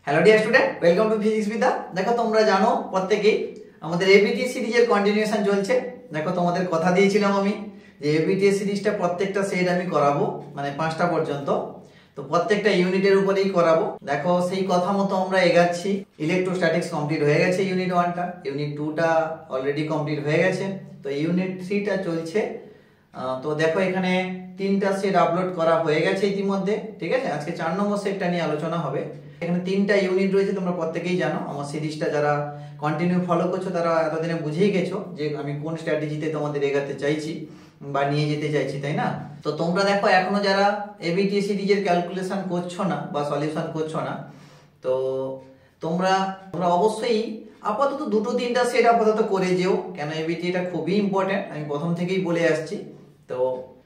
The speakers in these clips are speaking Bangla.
Hello dear student, welcome to physics বিদ্যা। দেখো তোমরা জানো প্রত্যেকেই আমাদের এবিটিএস সিরিজের কন্টিনিউয়েশন চলছে। দেখো তোমাদের কথা দিয়েছিলাম আমি যে এবিটিএস সিরিজটা প্রত্যেকটা সেট আমি করাবো, মানে 5টা পর্যন্ত। তো প্রত্যেকটা ইউনিটের উপরেই করাবো। দেখো সেই কথা মতো আমরা এগাচ্ছি। ইলেকট্রোস্ট্যাটিক্স কমপ্লিট হয়ে গেছে ইউনিট 1টা, ইউনিট 2টা অলরেডি কমপ্লিট হয়ে গেছে। তো ইউনিট 3টা চলছে। তো দেখো এখানে 3টা সেট আপলোড করা হয়ে গেছে ইতিমধ্যে, ঠিক আছে। আজকে 4 নম্বর সেটটা নিয়ে আলোচনা হবে। এখানে 3টা ইউনিট রয়েছে, তোমরা প্রত্যেকেই জানো। আমার সিরিজটা যারা কন্টিনিউ ফলো করছো তারা এতদিনে বুঝেই গেছো যে আমি কোন স্ট্র্যাটেজিতে তোমাদের এগাতে চাইছি বা নিয়ে যেতে চাইছি, তাই না? তো তোমরা দেখো এখনো যারা এবিটি সিরিজের ক্যালকুলেশন করছো না বা সলিউশন করছো না, তো তোমরা অবশ্যই আপাতত 2-3টা সেট আপাতত করে যেও, কেন এবিটি এটা খুবই ইম্পর্টেন্ট, আমি প্রথম থেকেই বলে আসছি।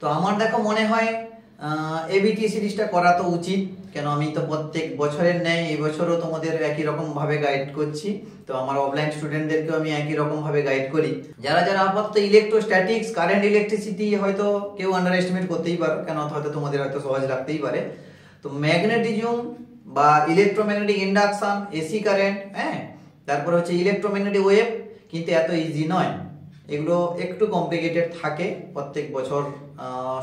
তো আমার দেখো মনে হয় এবিটি সিরিজটা করা তো উচিত, কেন আমি তো প্রত্যেক বছরের ন্যায় এই বছরও তোমাদের একই রকম ভাবে গাইড করছি। তো আমার অফলাইন স্টুডেন্টদেরকেও আমি একই রকম ভাবে গাইড করি। যারা যারা আপাতত ইলেকট্রোস্ট্যাটিক্স, কারেন্ট ইলেকট্রিসিটি হয়তো কেউ আন্ডার এস্টিমেট করতেই পারো, কেন হয়তো তোমাদের হয়তো সহজ লাগতেই পারে। তো ম্যাগনেটিজম বা ইলেকট্রোম্যাগনেটিক ইন্ডাকশন, এসি কারেন্ট, হ্যাঁ, তারপর হচ্ছে ইলেকট্রোম্যাগনেটিক ওয়েভ, কিন্তু এত ইজি নয়। এগুলো একটু কমপ্লিকেটেড থাকে। প্রত্যেক বছর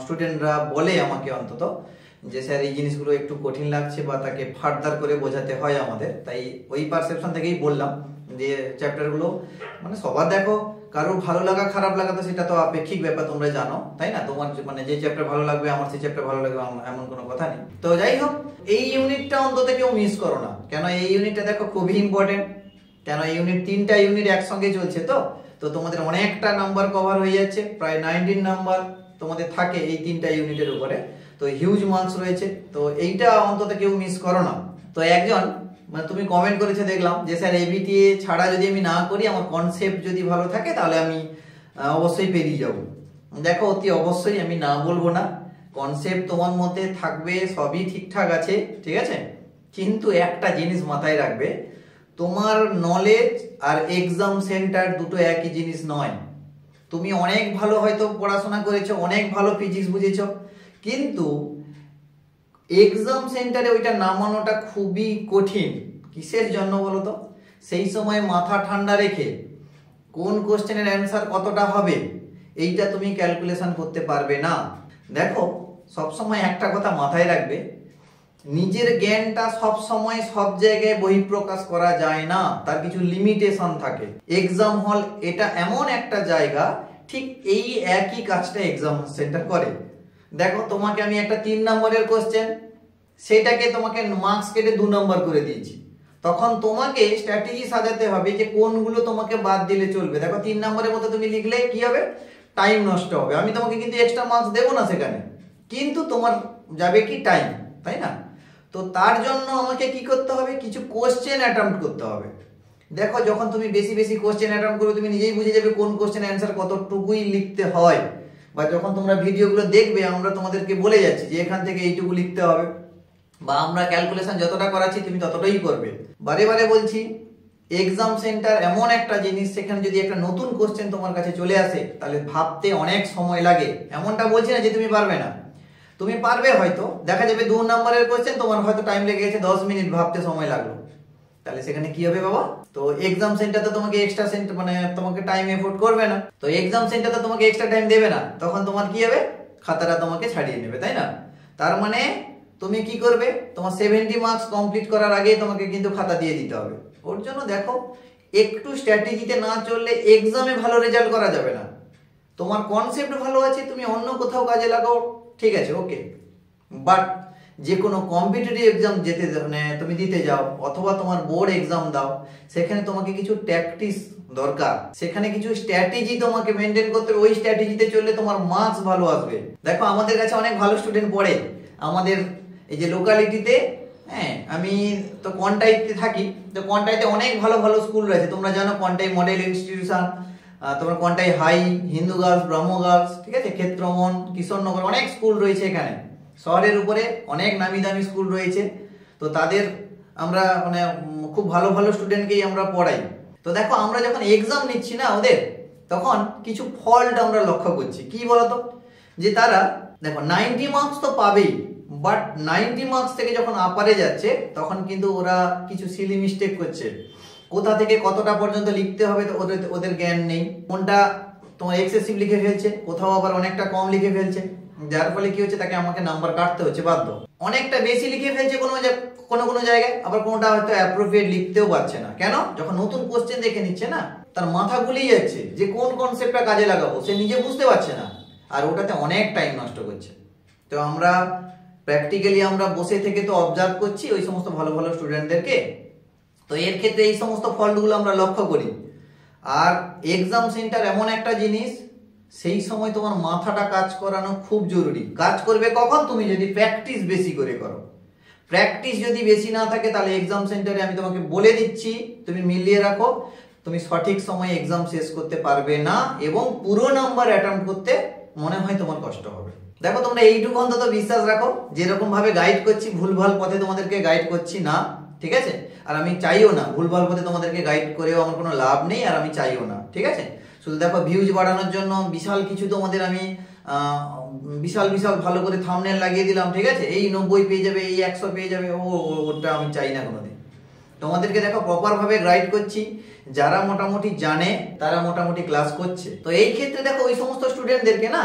স্টুডেন্টরা বলে আমাকে অন্তত যে স্যার এই জিনিসগুলো একটু কঠিন লাগছে বা তাকে ফার্দার করে বোঝাতে হয় আমাদের। তাই ওই পারসেপশন থেকেই বললাম যে চ্যাপ্টারগুলো মানে সবার দেখো কারো ভালো লাগা খারাপ লাগা তো সেটা তো আপেক্ষিক ব্যাপার, তোমরা জানো, তাই না? তোমার মানে যে চ্যাপ্টার ভালো লাগবে আমার সেই চ্যাপ্টার ভালো লাগবে এমন কোনো কথা নেই। তো যাই হোক, এই ইউনিটটা অন্তত কেউ মিস করো না, কেন এই ইউনিটটা দেখো খুবই ইম্পর্টেন্ট। কেন ইউনিট 3টা ইউনিট একসঙ্গে চলছে, তো তোমাদের অনেকটা নাম্বার কভার হয়ে যাচ্ছে, প্রায় 19 নাম্বার তোমাদের থাকে এই 3টা ইউনিটের উপরে। তো হিউজ মার্কস রয়েছে, তো এইটা অন্তত কেউ মিস করো না। তো একজন মানে তুমি কমেন্ট করেছে দেখলাম যে স্যার এবিটিএ ছাড়া যদি আমি না করি, আমার কনসেপ্ট যদি ভালো থাকে তাহলে আমি অবশ্যই পেরিয়ে যাব। দেখো অতি অবশ্যই আমি না বলবো না, কনসেপ্ট তোমার মধ্যে থাকবে, সবই ঠিকঠাক আছে, ঠিক আছে। কিন্তু একটা জিনিস মাথায় রাখবে, তোমার নলেজ আর এক্সাম সেন্টার দুটো একই জিনিস নয়। তুমি অনেক ভালো হয়তো পড়াশোনা করেছো, অনেক ভালো ফিজিক্স বুঝেছো, কিন্তু এক্সাম সেন্টারে ওইটা নামানোটা খুবই কঠিন। কিসের জন্য বলো তো? সেই সময় মাথা ঠান্ডা রেখে কোন কোশ্চেনের অ্যান্সার কতটা হবে এইটা তুমি ক্যালকুলেশন করতে পারবে না। দেখো সবসময় একটা কথা মাথায় রাখবে, নিজের জ্ঞানটা সব সময় সব জায়গায় বহিঃপ্রকাশ করা যায় না, তার কিছু লিমিটেশন থাকে। এক্সাম হল এটা এমন একটা জায়গা, ঠিক এই একই কাজটা এক্সাম সেন্টার করে। দেখো তোমাকে আমি একটা 3 নম্বরের কোশ্চেন, সেটাকে তোমাকে মার্কস কেটে 2 নম্বর করে দিয়েছি, তখন তোমাকে স্ট্র্যাটেজি সাজাতে হবে যে কোনগুলো তোমাকে বাদ দিলে চলবে। দেখো 3 নম্বরের মতো তুমি লিখলে কি হবে, টাইম নষ্ট হবে। আমি তোমাকে কিন্তু এক্সট্রা মার্কস দেবো না সেখানে, কিন্তু তোমার যাবে কি টাইম, তাই না? তো তার জন্য আমাকে কি করতে হবে, কিছু কোশ্চেন অ্যাটেম্প্ট করতে হবে। দেখো যখন তুমি বেশি বেশি কোশ্চেন অ্যাটেম্প্ট করবে, তুমি নিজেই বুঝে যাবে কোন কোশ্চেন অ্যান্সার কতটুকুই লিখতে হয়। বা যখন তোমরা ভিডিওগুলো দেখবে, আমরা তোমাদেরকে বলে যাচ্ছি যে এখান থেকে এইটুকু লিখতে হবে, বা আমরা ক্যালকুলেশন যতটা করাচ্ছি তুমি ততটাই করবে। বারে বারে বলছি, এক্সাম সেন্টার এমন একটা জিনিস, সেখানে যদি একটা নতুন কোশ্চেন তোমার কাছে চলে আসে তাহলে ভাবতে অনেক সময় লাগে। এমনটা বলছি না যে তুমি পারবে না, তুমি পারবে। হয়তো দেখা যাবে 2 নম্বরের কোশ্চেন তোমার হয়তো টাইম লেগে গেছে 10 মিনিট, ভাবতে সময় লাগলো, তাহলে সেখানে কি হবে বাবা? তো এক্সাম সেন্টার তো তোমাকে এক্সট্রা মানে তোমাকে টাইম এফোর্ট করবে না, তো এক্সাম সেন্টার তো তোমাকে এক্সট্রা টাইম দেবে না, তখন তোমার কি হবে, খাতাটা তোমাকে ছাড়িয়ে নেবে, তাই না? তার মানে তুমি কি করবে, তোমার 70 মার্কস কমপ্লিট করার আগে তোমাকে কিন্তু খাতা দিয়ে দিতে হবে। ওর জন্য দেখো একটু স্ট্র্যাটেজিতে না চললে এক্সামে ভালো রেজাল্ট করা যাবে না। তোমার কনসেপ্ট ভালো আছে, তুমি অন্য কোথাও কাজে লাগাও, ঠিক আছে, ওকে। বাট যে কোনো কম্পিটিটিভ এক্সাম যেতে মানে তুমি দিতে যাও, অথবা তোমার বোর্ড এক্সাম দাও, সেখানে তোমাকে কিছু প্র্যাকটিস দরকার, সেখানে কিছু স্ট্র্যাটেজি তোমাকে মেনটেন করতে হবে। ওই স্ট্র্যাটেজিতে চললে তোমার মার্কস ভালো আসবে। দেখো আমাদের কাছে অনেক ভালো স্টুডেন্ট পড়ে আমাদের এই যে লোকালিটিতে, হ্যাঁ, আমি তো কন্টাইতে থাকি, তো কন্টাইতে অনেক ভালো ভালো স্কুল রয়েছে, তোমরা জানো কন্টাই মডেল ইনস্টিটিউশন, তোমার কন্টাই হাই, হিন্দু গার্লস, ব্রহ্ম গার্লস, ঠিক আছে, ক্ষেত্রমন, কিশোরনগর, অনেক স্কুল রয়েছে এখানে। শহরের উপরে অনেক নামি দামি স্কুল রয়েছে, তো তাদের আমরা মানে খুব ভালো ভালো স্টুডেন্টকেই আমরা পড়াই। তো দেখো আমরা যখন এক্সাম নিচ্ছি না ওদের, তখন কিছু ফল্ট আমরা লক্ষ্য করছি। কি বলতো, যে তারা দেখো 90 মার্কস তো পাবেই, বাট 90 মার্কস থেকে যখন আপারে যাচ্ছে তখন কিন্তু ওরা কিছু সিলি মিস্টেক করছে। কোথা থেকে কতটা পর্যন্ত লিখতে হবে তো ওদের জ্ঞান নেই, কোনটা তোমার এক্সেসিভ লিখে ফেলছে, কোথাও আবার অনেকটা কম লিখে ফেলছে, যার ফলে কি হচ্ছে তাকে আমাকে নাম্বার কাটতে হচ্ছে বাধ্য। অনেকটা বেশি লিখে ফেলছে কোনো জায়গায়, আবার কোনোটা হয়তো অ্যাপ্রোপ্রিয়েট লিখতেও পারছে না। কেন? যখন নতুন কোশ্চেন দেখে নিচ্ছে না, তার মাথা গুলিয়ে যাচ্ছে যে কোন কনসেপ্টটা কাজে লাগাবো, সে নিজে বুঝতে পারছে না, আর ওটাতে অনেক টাইম নষ্ট করছে। তো আমরা প্র্যাকটিক্যালি আমরা বসে থেকে তো অবজার্ভ করছি ওই সমস্ত ভালো ভালো স্টুডেন্টদেরকে, তো এর ক্ষেত্রে এই সমস্ত ফল্টগুলো আমরা লক্ষ্য করি। আর এক্সাম সেন্টার এমন একটা জিনিস, সেই সময় তোমার মাথাটা কাজ করানো খুব জরুরি। কাজ করবে কখন? তুমি যদি প্র্যাকটিস বেশি করে করো। প্র্যাকটিস যদি বেশি না থাকে তাহলে এক্সাম সেন্টারে আমি তোমাকে বলে দিচ্ছি, তুমি মিলিয়ে রাখো, তুমি সঠিক সময়ে এক্সাম শেষ করতে পারবে না এবং পুরো নাম্বার অ্যাটেম্প্ট করতে মনে হয় তোমার কষ্ট হবে। দেখো তোমরা এইটুকু অন্তত বিশ্বাস রাখো, যেরকম ভাবে গাইড করছি ভুলভাল পথে তোমাদেরকে গাইড করছি না, ঠিক আছে? আর আমি চাইও না ভুলভাল পথে তোমাদেরকে গাইড করেও আমার কোনো লাভ নেই, আর আমি চাইও না, ঠিক আছে? শুধু দেখো ভিউজ বাড়ানোর জন্য বিশাল কিছু তোমাদের আমি বিশাল ভালো করে থাম্বনেল লাগিয়ে দিলাম, ঠিক আছে? এই 90 পেয়ে যাবে, এই 100 পেয়ে যাবে, ওটা আমি চাই না কোনোদিন। তোমাদেরকে দেখো প্রপার ভাবে গাইড করছি, যারা মোটামুটি জানে তারা মোটামুটি ক্লাস করছে। তো এই ক্ষেত্রে দেখো ওই সমস্ত স্টুডেন্টদেরকে না,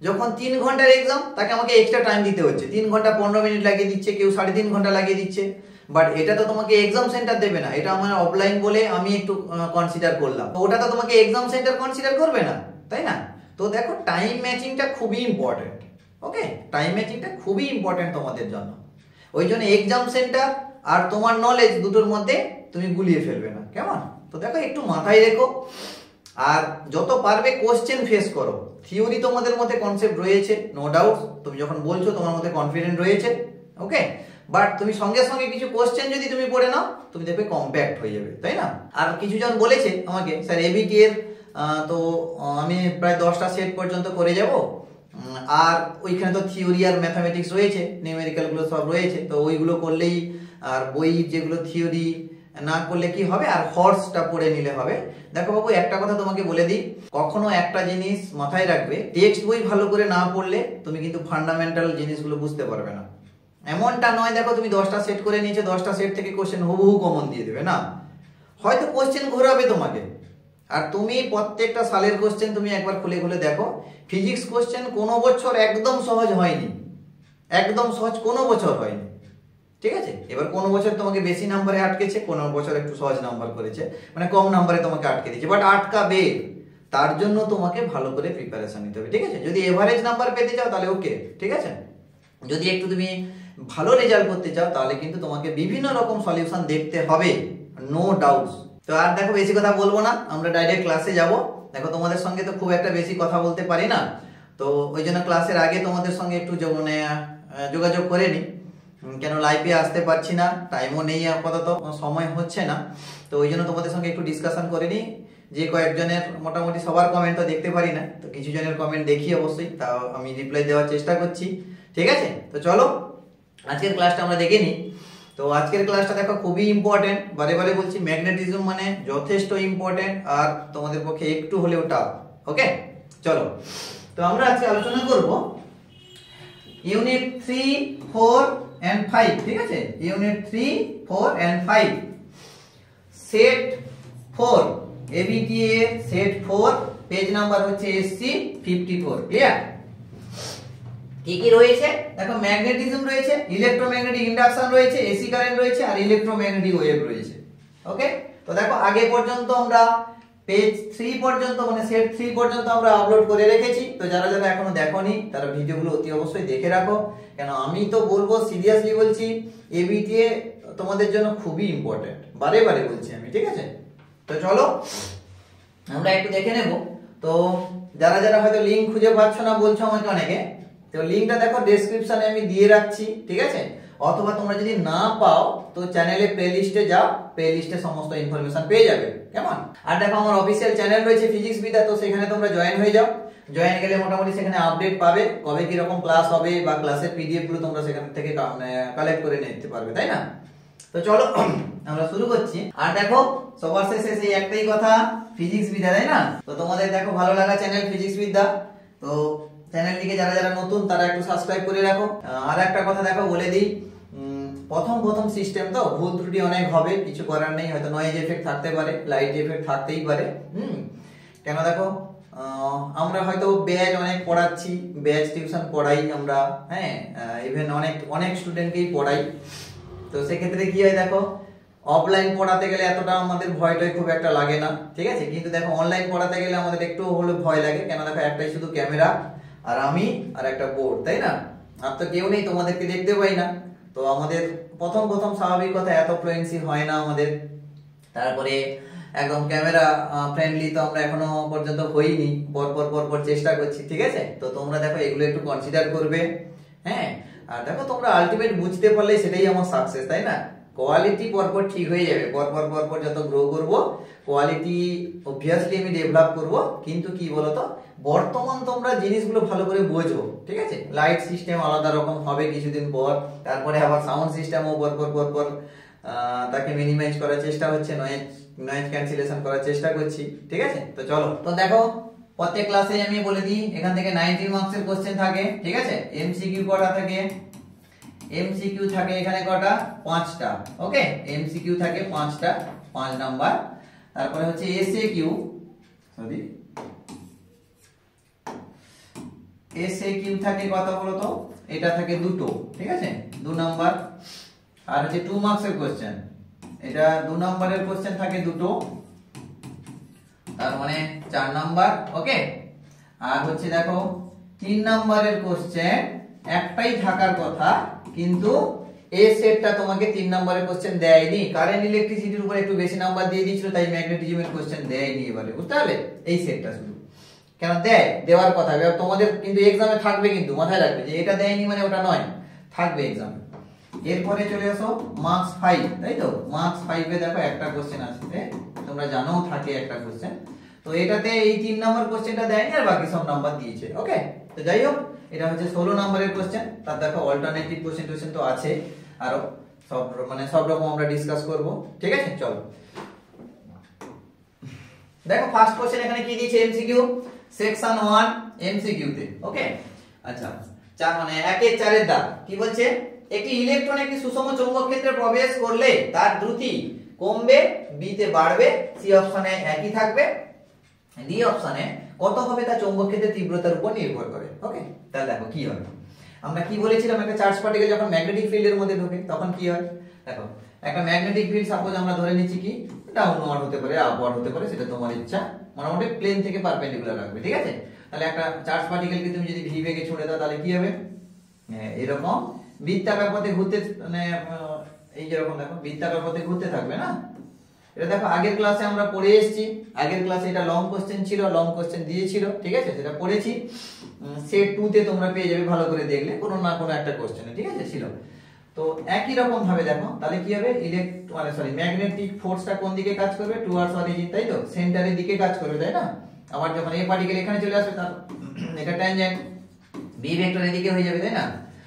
যখন 3 ঘন্টার এক্সাম তাকে আমাকে এক্সট্রা টাইম দিতে হচ্ছে, 3 ঘন্টা 15 মিনিট লাগিয়ে দিচ্ছে, কেউ 3.5 ঘন্টা লাগিয়ে দিচ্ছে। বাট এটা তো তোমাকে এক্সাম সেন্টার দেবে না, এটা আমার অফলাইন বলে আমি একটু কনসিডার করলাম, তো ওটা তো তোমাকে এক্সাম সেন্টার কনসিডার করবে না, তাই না? তো দেখো টাইম ম্যাচিংটা খুবই ইম্পর্টেন্ট, ওকে? টাইম ম্যাচিংটা খুবই ইম্পর্টেন্ট তোমাদের জন্য। ওই জন্য এক্সাম সেন্টার আর তোমার নলেজ দুটোর মধ্যে তুমি গুলিয়ে ফেলবে না, কেমন? তো দেখো একটু মাথায় রেখো, আর যত পারবে কোশ্চেন ফেস করো। থিওরি তোমাদের মধ্যে কনসেপ্ট রয়েছে, নো ডাউট, তুমি যখন বলছো তোমার মধ্যে কনফিডেন্ট রয়েছে, ওকে? বাট তুমি সঙ্গে সঙ্গে কিছু কোশ্চেন যদি তুমি পড়ে নাও, তুমি দেখবে কম্প্যাক্ট হয়ে যাবে, তাই না? আর কিছু জন বলেছে আমাকে, স্যার এবিটি এর তো আমি প্রায় 10টা সেট পর্যন্ত করে যাব, আর ওইখানে তো থিওরি আর ম্যাথামেটিক্স রয়েছে, নিউমেরিক্যাল গুলো সব রয়েছে, তো ওইগুলো করলেই, আর বই যেগুলো থিওরি না করলে কি হবে, আর হর্সটা পড়ে নিলে হবে। দেখো বাবু একটা কথা তোমাকে বলে দিই, কখনো একটা জিনিস মাথায় রাখবে, টেক্সট বই ভালো করে না পড়লে তুমি কিন্তু ফান্ডামেন্টাল জিনিসগুলো বুঝতে পারবে না। এমনটা নয় দেখো তুমি 10টা সেট করে নিয়েছো, 10টা সেট থেকে কোশ্চেন হুবহু কমন দিয়ে দেবে না, হয়তো কোশ্চেন ঘোরাবে তোমাকে। আর তুমি প্রত্যেকটা সালের কোশ্চেন তুমি একবার খুলে খুলে দেখো, ফিজিক্স কোশ্চেন কোনো বছর একদম সহজ হয়নি, একদম সহজ কোনো বছর হয়নি, ঠিক আছে? এবার কোনো বছর তোমাকে বেশি নাম্বারে আটকেছে, কোনো বছর একটু সহজ নাম্বার করেছে, মানে কম নাম্বারে তোমাকে আটকে দিয়েছে, বাট আটকাবে, তার জন্য তোমাকে ভালো করে প্রিপারেশন নিতে হবে, ঠিক আছে? যদি এভারেজ নাম্বার পেতে চাও তাহলে ওকে, ঠিক আছে? যদি একটু তুমি ভালো রেজাল্ট করতে চাও তাহলে কিন্তু তোমাকে বিভিন্ন রকম সলিউশন দেখতে হবে, নো ডাউটস। তো আর দেখো বেশি কথা বলবো না, আমরা ডাইরেক্ট ক্লাসে যাব। দেখো তোমাদের সঙ্গে তো খুব একটা বেশি কথা বলতে পারি না, তো ওই জন্য ক্লাসের আগে তোমাদের সঙ্গে একটু মানে যোগাযোগ করে নিই, কেন লাইভে আসতে পারছি না, টাইমও নেই, আপাতত সময় হচ্ছে না, তো ওই জন্য তোমাদের সঙ্গে একটু ডিসকাশন করে নিই। যে কয়েকজনের মোটামুটি সবার কমেন্ট তো দেখতে পারি না, তো কিছু জনের কমেন্ট দেখি অবশ্যই, তাও আমি রিপ্লাই দেওয়ার চেষ্টা করছি, ঠিক আছে? তো চলো আজকের ক্লাসটা আমরা দেখে নিই। তো আজকের ক্লাসটা দেখো খুবই ইম্পর্টেন্ট, বারে বারে বলছি, ম্যাগনেটিজম মানে যথেষ্ট ইম্পর্টেন্ট, আর তোমাদের পক্ষে একটু হলেও টাফ, ওকে? চলো, তো আমরা আজকে আলোচনা করব ইউনিট 3, 4 and 5, ঠিক আছে? Unit 3, 4 and 5, set 4, ABTA set 4, page number হচ্ছে SC 54, ক্লিয়ার? কি কি রয়েছে দেখো, ম্যাগনেটিজম রয়েছে, ইলেকট্রোম্যাগনেটিক ইন্ডাকশন রয়েছে, এসি কারেন্ট রয়েছে, আর ইলেকট্রোম্যাগনেটিক ওয়েভ রয়েছে, ওকে? তো দেখো আগে পর্যন্ত আমরা পেজ 3 পর্যন্ত মানে সেট 3 পর্যন্ত আমরা আপলোড করে রেখেছি, তো যারা যারা এখনো দেখোনি তারা ভিডিওগুলো অতি অবশ্যই দেখে রাখো, কেন আমি তো বলবো, সিরিয়াসলি বলছি, এবিটিএ তোমাদের জন্য খুবই ইম্পর্টেন্ট, বারে বারে বলছি আমি, ঠিক আছে? তো চলো আমরা একটু দেখে নেব। তো যারা যারা হয়তো লিংক খুঁজে পাচ্ছ না বলছো আমাকে অনেকে, তো লিংকটা দেখো ডেসক্রিপশনে আমি দিয়ে রাখছি, ঠিক আছে? অথবা তোমরা যদি না পাও তো চ্যানেলে প্লেলিস্টে যাও, প্লেলিস্টে সমস্ত ইনফরমেশন পেয়ে যাবে, কেমন? আর দেখো আমার অফিসিয়াল চ্যানেল রয়েছে ফিজিক্স বিদ্যা, তো সেখানে তোমরা জয়েন হয়ে যাও, জয়েন গেলে মোটামুটি সেখানে আপডেট পাবে, কবে কি রকম ক্লাস হবে বা ক্লাসের পিডিএফ গুলো তোমরা সেখান থেকে কালেক্ট করে নিতে পারবে, তাই না? তো চলো আমরা শুরু করছি। আর দেখো সবার শেষে সেই একটাই কথা, ফিজিক্স বিদ্যা, তাই না? তো তোমাদের দেখো ভালো লাগা চ্যানেল ফিজিক্স বিদ্যা, তো চ্যানেলটিকে যারা যারা নতুন তারা একটু সাবস্ক্রাইব করে রাখো। আর একটা কথা দেখো বলে দিই, প্রথম সিস্টেম তো ভুল ত্রুটি অনেক হবে, কিছু করার নেই, হয়তো নয়েজ এফেক্ট থাকতে পারে, লাইট এফেক্ট থাকতেই পারে। কেন দেখো আমরা হয়তো ব্যাচ অনেক পড়াচ্ছি, ব্যাচ টিউশন পড়াই আমরা, হ্যাঁ ইভেন অনেক স্টুডেন্টকেই পড়াই। তো সেক্ষেত্রে কি হয় দেখো, অফলাইন পড়াতে গেলে এতটা আমাদের ভয়টাই খুব একটা লাগে না, ঠিক আছে। কিন্তু দেখো অনলাইন পড়াতে গেলে আমাদের একটু হলে ভয় লাগে। কেন দেখো একটাই শুধু ক্যামেরা আর আমি আর একটা বোর্ড, তাই না? আর তো কেউ নেই, তোমাদেরকে দেখতে পাই না। তো আমাদের প্রথম স্বাভাবিক কথা এত ফ্লুয়েন্সি হয় না আমাদের। তারপরে একদম ক্যামেরা ফ্রেন্ডলি তো আমরা এখনো পর্যন্ত হইনি, পর চেষ্টা করছি, ঠিক আছে। তো তোমরা দেখো এগুলো একটু কনসিডার করবে, হ্যাঁ। আর দেখো তোমরা আলটিমেট বুঝতে পারলে সেটাই আমার সাকসেস, তাই না? কোয়ালিটি পরপর ঠিক হয়ে যাবে, পরপর যত গ্রো করব কোয়ালিটি অবভিয়াসলি আমি ডেভেলপ করব। কিন্তু কি বলতো, বর্তমান তোমরা জিনিসগুলো ভালো করে বোঝো, ঠিক আছে। লাইট সিস্টেম আলাদা রকম হবে কিছুদিন পর, তারপরে আবার সাউন্ড সিস্টেমও পরপর তাকে মিনিমাইজ করার চেষ্টা হচ্ছে, নয়েজ ক্যান্সেলেশন করার চেষ্টা করছি, ঠিক আছে। তো চলো, তো দেখো প্রত্যেক ক্লাসে আমি বলে দিই এখান থেকে 90 মার্কসের কোশ্চেন থাকে, ঠিক আছে। এমসিকিউ কটা থাকে? এমসিকিউ থাকে এখানে কটা? 5টা, ওকে। এমসিকিউ থাকে 5টা, 5 নাম্বার। তারপরে হচ্ছে এসএকিউ, সরি এসএকিউ থাকে কত বলো তো? এটা থাকে 2টো, ঠিক আছে, 2 নাম্বার। আর হচ্ছে 2 মার্কসের কোশ্চেন, এটা 2 নাম্বারের কোশ্চেন থাকে 2টো, তার মানে 4 নাম্বার, ওকে। আর হচ্ছে দেখো 3 নাম্বারের কোশ্চেন একটাই থাকার কথা, কিন্তু এই সেটটা তোমাকে 3 নাম্বারের কোশ্চেন দেয়নি। কারেন্ট ইলেকট্রিসিটির উপর একটু বেশি নাম্বার দিয়ে দিয়েছিল, তাই ম্যাগনেটিজমের কোশ্চেন দেয়নি এবারে, বুঝতে পারলে? এই সেটটা শুধু কেন দেওয়ার কথা, এবার তোমাদের কিন্তু এক্সামে থাকবে, কিন্তু মাথায় রাখবে যে এটা দেয়নি মানে ওটা নয়, থাকবে এক্সামে। এরপরে চলে আসো মার্কস 5, তাই তো? মার্কস 5 এ দেখো একটা কোশ্চেন আছে, তোমরা জানো থাকে একটা কোশ্চেন। তো এটাতে এই 3 নাম্বার কোশ্চেনটা দেয়নি, আর বাকি সব নাম্বার দিয়েছে, ওকে। তো যাই হোক, এটা হচ্ছে 16 নাম্বারের কোশ্চেন। তার দেখো অল্টারনেটিভ কোশ্চেন তো আছে, আরো সব রকম আমরা ডিসকাস করব, ঠিক আছে। চলো দেখো ফার্স্ট কোশ্চেন এখানে কি দিয়েছে? এমসিকিউ সেকশন 1 এমসিকিউ তে, ওকে। আচ্ছা, 1 এর 4 এর দাগ কি বলছে? একটি ইলেকট্রন একটি সুষম চৌম্বক ক্ষেত্রে প্রবেশ করলে তার দ্রুতি কমবে, বি তে বাড়বে, সি অপশনে একই থাকবে, ডি অপশনে কত হবে তা চৌম্বক ক্ষেত্রের তীব্রতার উপর নির্ভর করে, ওকে। তাহলে দেখো কি হবে, আমরা কি বলেছিলাম, একটা চার্জ পার্টিকেল যখন ম্যাগনেটিক ফিল্ডের মধ্যে ঢোকে তখন কি হয়। দেখো একটা ম্যাগনেটিক ফিল্ড সাপোজ আমরা ধরে নিচ্ছি কি ডাউনওয়ার্ড হতে পারে, আপওয়ার্ড হতে পারে, সেটা তোমার ইচ্ছা, মোটামুটি প্লেন থেকে পারপেন্ডিকুলার রাখবে, ঠিক আছে। তাহলে একটা চার্জ পার্টিকেলকে তুমি যদি ভি বেগে ছুড়ে দাও তাহলে কি হবে, এরকম বৃত্তাকার পথে ঘুরতে, মানে এই যেরকম দেখো বৃত্তাকার পথে ঘুরতে থাকবে না। এটা দেখো আগের ক্লাসে আমরা পড়ে এসেছি, আগের ক্লাসে এটা লং কোশ্চেন ছিল, লং কোশ্চেন দিয়েছিল, ঠিক আছে, সেটা পড়েছি। সেট 2 তে তোমরা পেয়ে যাবে ভালো করে দেখলে, কোনো না কোনো একটা কোশ্চেনে, ঠিক আছে, ছিল। তো একই রকম ভাবে দেখো তাহলে কি হবে, ম্যাগনেটিক ফোর্সটা কোন দিকে কাজ করবে? টুয়ার্ডস অরিজিন, তাই তো, সেন্টারের দিকে কাজ করবে, তাই না। আবার যখন এই পার্টিকেল এখানে চলে আসবে তার এটা ট্যানজেন্ট বি ভেক্টর এদিকে হয়ে যাবে, তাই না।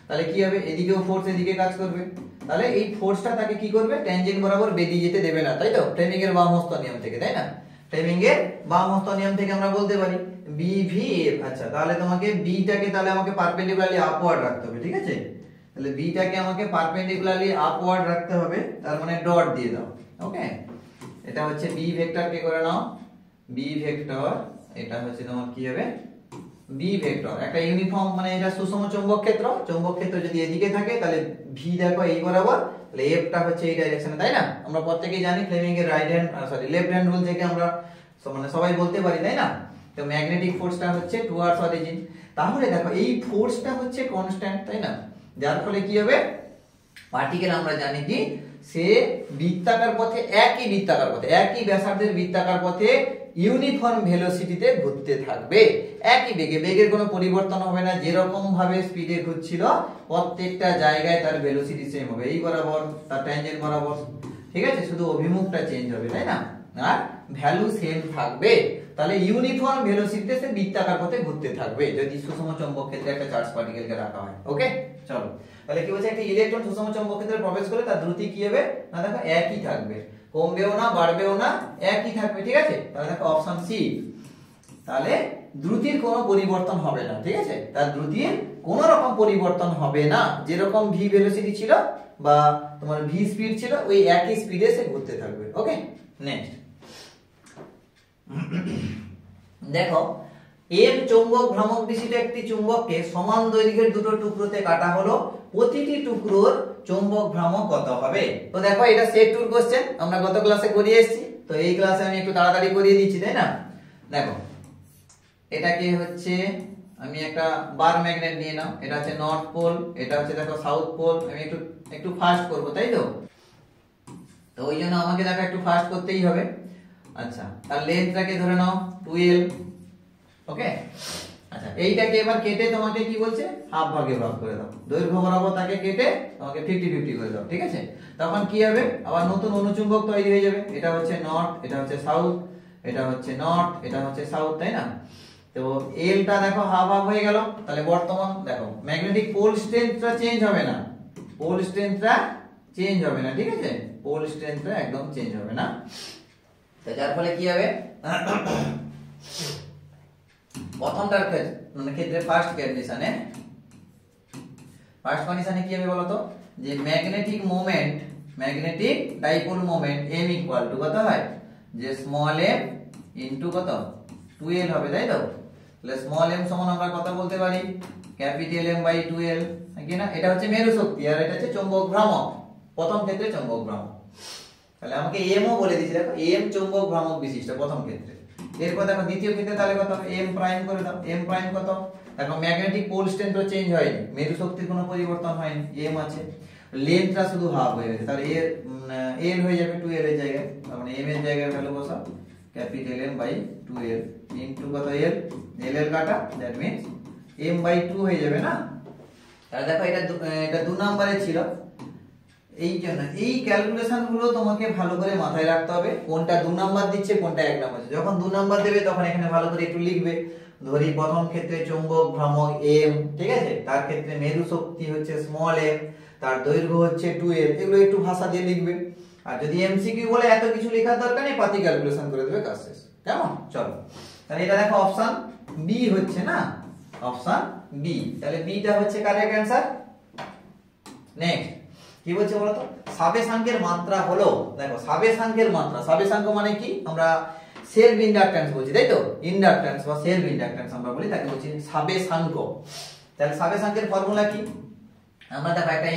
তাহলে কি হবে, এদিকেও ফোর্স এদিকে কাজ করবে, তাহলে এই ফোর্সটা তাকে কি করবে, ট্যানজেন্ট বরাবর বেরিয়ে যেতে দেবে না, তাই তো, ফ্লেমিং এর বাম হস্ত নিয়ম থেকে, তাই না। ফ্লেমিং এর বাম হস্ত নিয়ম থেকে আমরা বলতে পারি বিভিএফ। আচ্ছা, তাহলে তোমাকে বিটাকে তাহলে আমাকে পারপেন্ডিকুলারলি আপওয়ার্ড রাখতে হবে, ঠিক আছে। তাহলে বিটাকে আমাকে পারপেন্ডিকুলারলি আপওয়ার্ড রাখতে হবে, তার মানে ডট দিয়ে দাও, ওকে। এটা হচ্ছে বি ভেক্টর, কে করে নাও বি ভেক্টর, এটা হচ্ছে তোমার কি হবে বি ভেক্টর, একটা ইউনিফর্ম, মানে এটা সুষম চৌম্বক ক্ষেত্র, চৌম্বক ক্ষেত্র যদি এদিকে থাকে তাহলে ভি দেখো এই বরাবর, তাহলে এফটা হচ্ছে এই ডাইরেকশনে, তাই না। আমরা প্রত্যেকেই জানি ফ্লেমিং এর লেফট হ্যান্ড রুল থেকে আমরা মানে সবাই বলতে পারি, তাই না। তো ম্যাগনেটিক ফোর্সটা হচ্ছে টুয়ার্ডস অরিজিন, তাহলে দেখো এই ফোর্সটা হচ্ছে কনস্ট্যান্ট, তাই না। যার ফলে কি হবে, পার্টিকেল আমরা জানি কি সে বৃত্তাকার পথে, একই ব্যাসার্ধের বৃত্তাকার পথে ইউনিফর্ম ভেলোসিটিতে ঘুরতে থাকবে, একই বেগের কোনো পরিবর্তন হবে না, যেরকম ভাবে স্পিডে ঘুরছিল প্রত্যেকটা জায়গায় তার ভেলোসিটি সেম হবে, এই বরাবর তার ট্যানজেন্ট বরাবর, ঠিক আছে, শুধু অভিমুখটা চেঞ্জ হবে, তাই না, আর ভ্যালু সেম থাকবে। তাহলে ইউনিফর্ম ভেলোসিটিতে সে বৃত্তাকার পথে ঘুরতে থাকবে যদি সুষম চৌম্বক ক্ষেত্রে একটা চার্জ পার্টিকেলকে রাখা হয়, ওকে। চলো, তাহলে কি বলছে, একটা ইলেকট্রন সুষম চৌম্বক ক্ষেত্রে প্রবেশ করে তার দ্রুতি কি হবে না, দেখো একই থাকবে, কমবেও না বাড়বেও না, একই থাকবে, ঠিক আছে। তাহলে দেখো অপশন সি, তাহলে দ্রুতির কোনো পরিবর্তন হবে না, ঠিক আছে? তার দ্রুতির কোনো রকম পরিবর্তন হবে না, যেরকম ভি ভেলোসিটি ছিল বা তোমার ভি স্পিড ছিল ওই একই স্পিডে সে ঘুরতে থাকবে। ওকে, নেক্সট দেখো, এম চৌম্বক ভ্রামক বিশিষ্ট একটি চুম্বককে সমান দৈর্ঘ্যের দুটো টুকরোতে কাটা হলো, প্রতিটি টুকরোর চৌম্বক ভ্রামক কত হবে? তো দেখো এটা সেট টুর কোশ্চেন, আমরা গত ক্লাসে করিয়ে এসেছি, তো এই ক্লাসে আমি একটু তাড়াতাড়ি করিয়ে দিচ্ছি, তাই না? দেখো এটাকে হচ্ছে আমি একটা বার ম্যাগনেট নিয়ে নাও, এটা হচ্ছে নর্থ পোল, এটা হচ্ছে দেখো সাউথ পোল। আমি একটু একটু ফাস্ট করব, তাই তো? তো ওই জন্য আমাকে দেখো একটু ফাস্ট করতেই হবে। আচ্ছা, তার লেন্থটাকে ধরে নাও 12। ওকে, আচ্ছা এইটাকে এবার কেটে তোমাকে কি বলছে, হাফ ভাগে ভাগ করে দাও, দৈর্ঘ্য বরাবর তাকে কেটে তোমাকে 50-50 করে দাও, ঠিক আছে? তখন কি হবে, আবার নতুন অনুচুম্বক তৈরি হয়ে যাবে। এটা হচ্ছে নর্থ, এটা হচ্ছে সাউথ, এটা হচ্ছে নর্থ, এটা হচ্ছে সাউথ, তাই না? তো এলটা দেখো হাফ হাফ হয়ে গেল। তাহলে বর্তমান দেখো ম্যাগনেটিক পোল স্ট্রেংথটা চেঞ্জ হবে না, পোল স্ট্রেংথটা চেঞ্জ হবে না, ঠিক আছে? পোল স্ট্রেংথটা একদম চেঞ্জ হবে না। তো যার ফলে কি হবে, প্রথমটার ক্ষেত্রে ফার্স্ট কন্ডিশনে কি হবে বলতো, যে magnetic moment, magnetic dipole moment m equal to কত হয়, যে স্মল m ইনটু কত 2l হবে, তাই তো? তাহলে স্মল m সমান আমরা কত বলতে পারি, ক্যাপিটাল M বাই 2l, কি না? এটা হচ্ছে মেরু শক্তি আর এটা হচ্ছে চৌম্বক ভ্রামক, প্রথম ক্ষেত্রে চৌম্বক ভ্রামক। তাহলে আমাকে m ও বলে দিয়েছে, দেখো m চৌম্বক ভ্রামক বিশিষ্ট প্রথম ক্ষেত্রে। এরপর দেখো দ্বিতীয় ক্ষেত্রে তাহলে কত হবে, m প্রাইম করে দাও, m প্রাইম কত, দেখো ম্যাগনেটিক পোল স্ট্রেংথ চেঞ্জ হয়নি, মেরু শক্তির কোনো পরিবর্তন হয়নি, m আছে, লেন্থটা শুধু হাফ হয়ে গেছে, তাহলে l হয়ে যাবে 2l এর জায়গায়, তার মানে m এর জায়গায় ভ্যালু বসাও capital M by 2l into কত l, l এর কাটা, দ্যাট মিন্স m বাই 2 হয়ে যাবে না? তাহলে দেখো এটা 2 নম্বরে ছিল, এই জন্য এই ক্যালকুলেশন গুলো তোমাকে ভালো করে মাথায় রাখতে হবে, কোনটা 2 নাম্বার দিচ্ছে কোনটা 1 নাম্বার দিচ্ছে। যখন 2 নাম্বার দেবে তখন এখানে ভালো করে একটু লিখবে, ধরি প্রথম ক্ষেত্রে চৌম্বক ভ্রামক m, ঠিক আছে? তার ক্ষেত্রে মেরু শক্তি হচ্ছে স্মল m, তার দৈর্ঘ্য হচ্ছে 2l, এগুলো একটু ভাষা দিয়ে লিখবে। আর যদি এমসিকিউ বলে এত কিছু লেখার দরকার নেই, পাতি ক্যালকুলেশন করে দেবে, কাজ শেষ। কেমন? চলো তাহলে এটা দেখো অপশন বি হচ্ছে না, অপশন বি। তাহলে বিটা হচ্ছে কারেক্ট অ্যানসার। নেক্সট কি বলছে বলতো, সাবেশাঙ্কের মাত্রা হলো, দেখো সাবেশাঙ্কের মাত্রা, সাবেশাঙ্ক মানে কি, আমরা সেলফ ইন্ডাকট্যান্স বলছি, তাই তো? ইন্ডাকট্যান্স বা সেলফ ইন্ডাকট্যান্স আমরা বলি, তাকে বলছি সাবেশাঙ্ক। তাহলে সাবেশাঙ্কের ফর্মুলা কি, আমরা দেখো একটা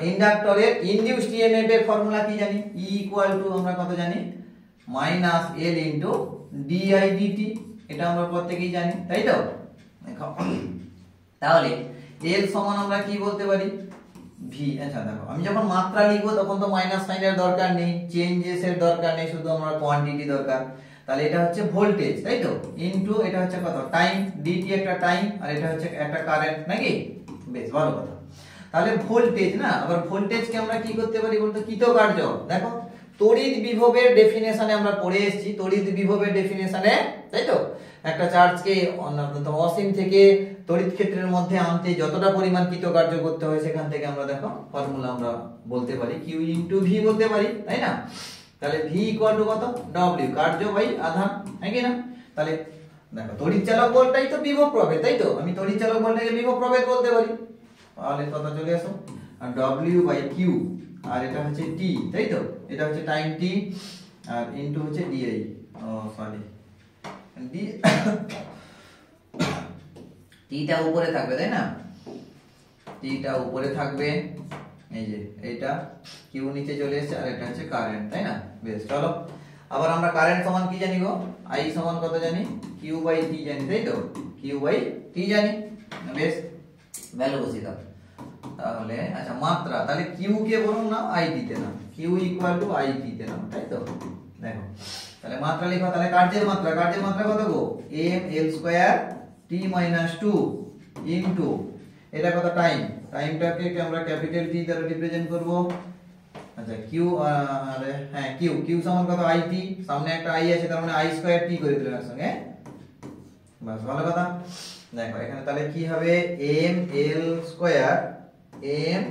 ইন্ডাক্টরের ইনডিউসড ইএমএফ এর ফর্মুলা কি জানি, E ইকুয়াল টু আমরা কত জানি, minus L into DI dt, এটা আমরা প্রত্যেকেই জানি, তাই তো? দেখো তাহলে L সমান আমরা কি বলতে পারি, V। আচ্ছা দেখো আমি যখন মাত্রা লিখবো তখন তো মাইনাস সাইনের দরকার নেই, চেঞ্জেস এর দরকার নেই, শুধু আমরা কোয়ান্টিটি দরকার। তাহলে এটা হচ্ছে ভোল্টেজ, তাই তো? ইনটু এটা হচ্ছে কত, টাইম, dt একটা টাইম, আর এটা হচ্ছে একটা কারেন্ট, নাকি? বেশ ভালো কথা। তাহলে ভোল্টেজ না, আবার ভোল্টেজকে আমরা কি করতে পারি বলতো, কৃতকার্য। দেখো তড়িৎ বিভবের ডেফিনেশনে আমরা পড়ে এসেছি, তড়িৎ বিভবের ডেফিনেশনে, তাই তো? একটা চার্জকে অসীম থেকে তড়িৎ ক্ষেত্রের মধ্যে আনতে যতটা পরিমাণ কৃতকার্য করতে হয়, সেখান থেকে আমরা দেখো ফর্মুলা আমরা বলতে পারি Q ইনটু V বলতে পারি, তাই না? তাহলে V ইকুয়াল টু কত, W, কার্য বাই আধান, নাকি না? তাহলে দেখো তড়িৎ চালক বলটাই তো বিভব প্রভেদ, তাই তো? আমি তড়িৎ চালক বলটাকে বিভব প্রভেদ বলতে পারি। তাহলে কত চলে আসো, আর W বাই Q, আর এটা হচ্ছে T, তাই তো? এটা হচ্ছে টাইম T, আর ইনটু হচ্ছে DI, ও সরি D, টিটা উপরে থাকবে, তাই না? টিটা উপরে থাকবে, এই যে এইটা কিউ নিচে চলে এসেছে, আর এটা হচ্ছে কারেন্ট, তাই না? বেশ, চলো আবার আমরা কারেন্ট সমান কি জানি গো, I সমান কত জানি, কিউ বাই টি জানি, তাই তো? কিউ বাই টি জানি, বেশ ভ্যালু বসিয়ে দাও। তাহলে আচ্ছা মাত্রা, তাহলে কিউ কে বলুন না আই টি তে নাও, Q equal to I T তে নাও, তাই তো? দেখো তাহলে মাত্রা লিখো, তাহলে কার্যের মাত্রা, কার্যের মাত্রা কত গো, m l square t minus 2 into এটা কত টাইম, টাইমটাকে আমরা ক্যাপিটাল T দ্বারা রিপ্রেজেন্ট করব। আচ্ছা কিউ, আরে হ্যাঁ কিউ, কিউ সমান কত i t, সামনে একটা i আছে, তার মানে i স্কয়ার t করে দিলাম এর সঙ্গে, বাস ভালো কথা। দেখো এখানে তাহলে কি হবে, m l square, m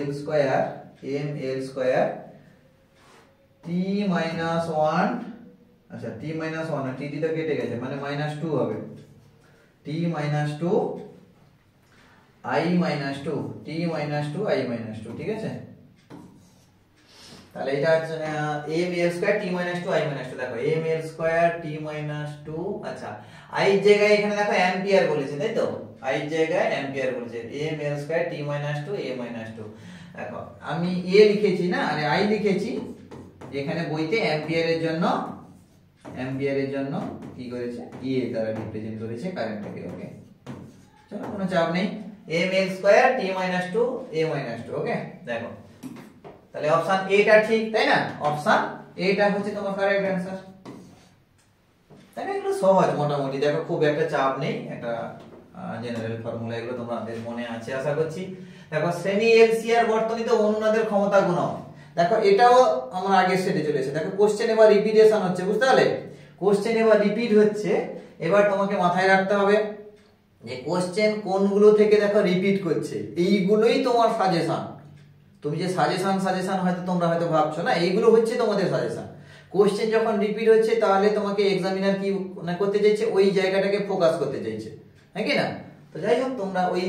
l square t minus 1 আচ্ছা t মাইনাস 1 আর টি তো কেটে গেছে মানে -2 হবে t minus 2 i minus 2 t minus 2 i minus 2 ঠিক আছে। তাহলে এটা হচ্ছে m l square t minus 2 i minus 2 দেখো m l square t minus 2 আচ্ছা i এর জায়গায় এখানে দেখো অ্যাম্পিয়ার বলেছে তাই তো i এর জায়গায় অ্যাম্পিয়ার বলেছে m l square t minus 2 a minus 2 দেখো আমি a লিখেছি না আরে i লিখেছি এখানে বইতে অ্যাম্পিয়ারের জন্য কি করেছে a দ্বারা রিপ্রেজেন্ট করেছে কারেন্টটাকে ওকে চলো কোনো চাপ নেই m l square t minus 2 a minus 2 ওকে দেখো তাহলে অপশন এ টা ঠিক তাই না অপশন এ টা হচ্ছে তোমার কারেক্ট অ্যানসার তাই না এগুলো সহজ মোটামুটি দেখো খুব একটা চাপ নেই একটা জেনারেল ফর্মুলা এগুলো তোমাদের মনে আছে আশা করছি দেখো শ্রেণী এলসিআর বর্তনীতে অনুনাদের ক্ষমতা গুণক দেখো এটাও আমার আগের সেটে চলে এসেছে দেখো কোশ্চেন এবার রিপিটেশন হচ্ছে বুঝতে পারলে কোশ্চেন এবার রিপিট হচ্ছে এবার তোমাকে মাথায় রাখতে হবে যে কোশ্চেন কোনগুলো থেকে দেখো রিপিট করছে এইগুলোই তোমার সাজেশন তুমি যে সাজেশন হয়তো তোমরা হয়তো ভাবছো না এইগুলো হচ্ছে তোমাদের সাজেশন কোশ্চেন যখন রিপিট হচ্ছে তাহলে তোমাকে এক্সামিনার কি করতে চাইছে ওই জায়গাটাকে ফোকাস করতে চাইছে হ্যাঁ কি না তো যাই হোক তোমরা ওই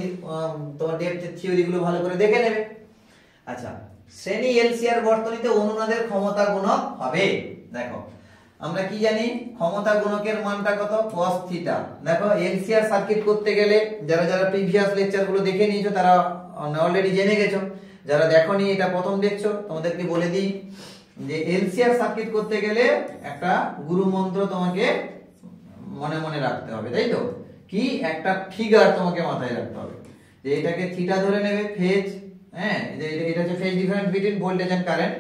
তোমার ডেপথ থিওরি গুলো ভালো করে দেখে নেবে আচ্ছা শ্রেণী এলসিআর বর্তনীতে অনুনাদের ক্ষমতা গুণক হবে দেখো আমরা কি জানি ক্ষমতা গুণকের মানটা কত cos θ দেখো এলসিআর সার্কিট করতে গেলে যারা যারা প্রিভিয়াস লেকচার গুলো দেখে নিয়েছো তারা অলরেডি জেনে গেছো যারা দেখোনি এটা প্রথম দেখছো তোমাদেরকে বলে দিই যে এলসিআর সার্কিট করতে গেলে একটা গুরু মন্ত্র তোমাকে মনে মনে রাখতে হবে তাই তো কি একটা ফিগার তোমাকে মাথায় রাখতে হবে যে এটাকে থিটা ধরে নেবে ফেজ হ্যাঁ এটা হচ্ছে phase difference between voltage and current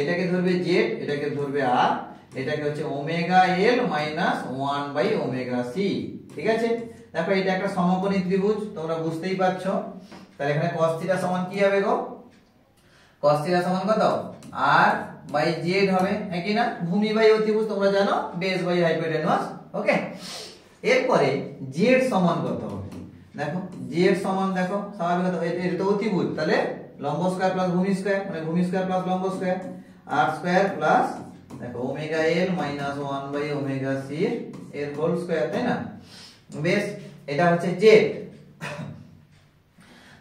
এটাকে ধরবে জেড এটাকে ধরবে আর এটাকে হচ্ছে omega L minus 1 by omega C ঠিক আছে দেখো এটা একটা সমকোণী ত্রিভুজ তোমরা বুঝতেই পারছো তাহলে এখানে cos θ সমান কি হবে গো cos θ সমান কত r বাই z হবে একই না ভূমি বাই অতিভুজ তোমরা জানো বেস বাই হাইপোটেনিউস ওকে এরপরে z সমান কত হবে দেখো z সমান দেখো স্বাভাবিক কথা এটা তো অতিভুজ তাহলে লম্ব স্কয়ার প্লাস ভূমি স্কয়ার মানে ভূমি স্কয়ার প্লাস লম্ব স্কয়ার r স্কয়ার প্লাস দেখো omega l minus 1 by omega c এর হোল স্কয়ার তাই না বেশ এটা হচ্ছে z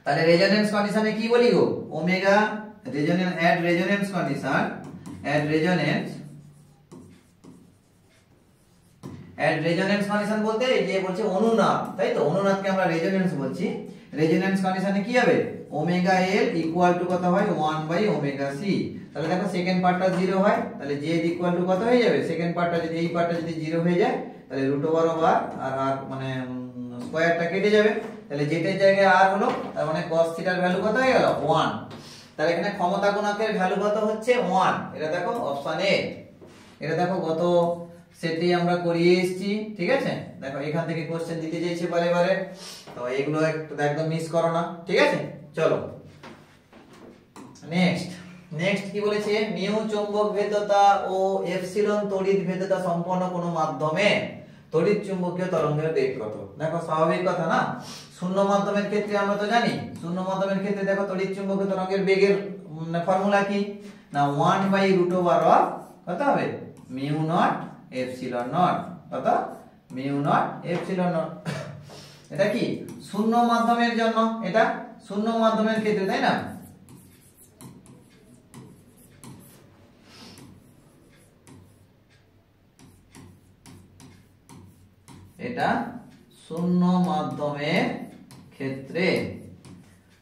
তাহলে রেজোন্যান্স কন্ডিশনে কি বলি গো ওমেগা রেজোন্যান্স কন্ডিশন বলতে এই যে বলছে অনুনাদ তাই তো অনুনাদকে আমরা রেজোন্যান্স বলছি রেজোন্যান্স কন্ডিশনে কি হবে ওমেগা l ইকুয়াল টু কত হয় 1 বাই ওমেগা c তাহলে দেখো সেকেন্ড পার্টটা 0 হয় তাহলে z ইকুয়াল টু কত হয়ে যাবে সেকেন্ড পার্টটা যদি এই পার্টটা যদি 0 হয়ে যায় তাহলে √r আর মানে স্কয়ারটা কেটে যাবে তাহলে z এর জায়গায় r হলো তার মানে cos θ এর ভ্যালু কত হয়ে গেল 1 তাহলে এখানে ক্ষমতা গুণকের ভ্যালু কত হচ্ছে 1 এটা দেখো অপশন এ এটা দেখো গত সেটে আমরা করিয়ে এসেছি ঠিক আছে দেখো এখান থেকে কোশ্চেন দিতে চাইছে বারে তো এগুলো একদম মিস করো না ঠিক আছে চলো নেক্সট কি বলেছে মিউ চৌম্বক ভেদ্যতা ও এপসিলন তড়িৎ ভেদ্যতা সম্পন্ন কোন মাধ্যমে তড়িৎ চুম্বকীয় তরঙ্গের বেগ কত দেখো স্বাভাবিক কথা না শূন্য মাধ্যমের ক্ষেত্রে আমরা তো জানি শূন্য মাধ্যমের ক্ষেত্রে দেখো তড়িৎ চুম্বকীয় তরঙ্গের বেগের ফর্মুলা কি না 1 বাই √ওভার অফ কত হবে মিউ নট এপসিলন নট কত মিউ নট এপসিলন নট এটা কি শূন্য মাধ্যমের জন্য এটা শূন্য মাধ্যমের ক্ষেত্রে তাই না এটা শূন্য মাধ্যমের ক্ষেত্রে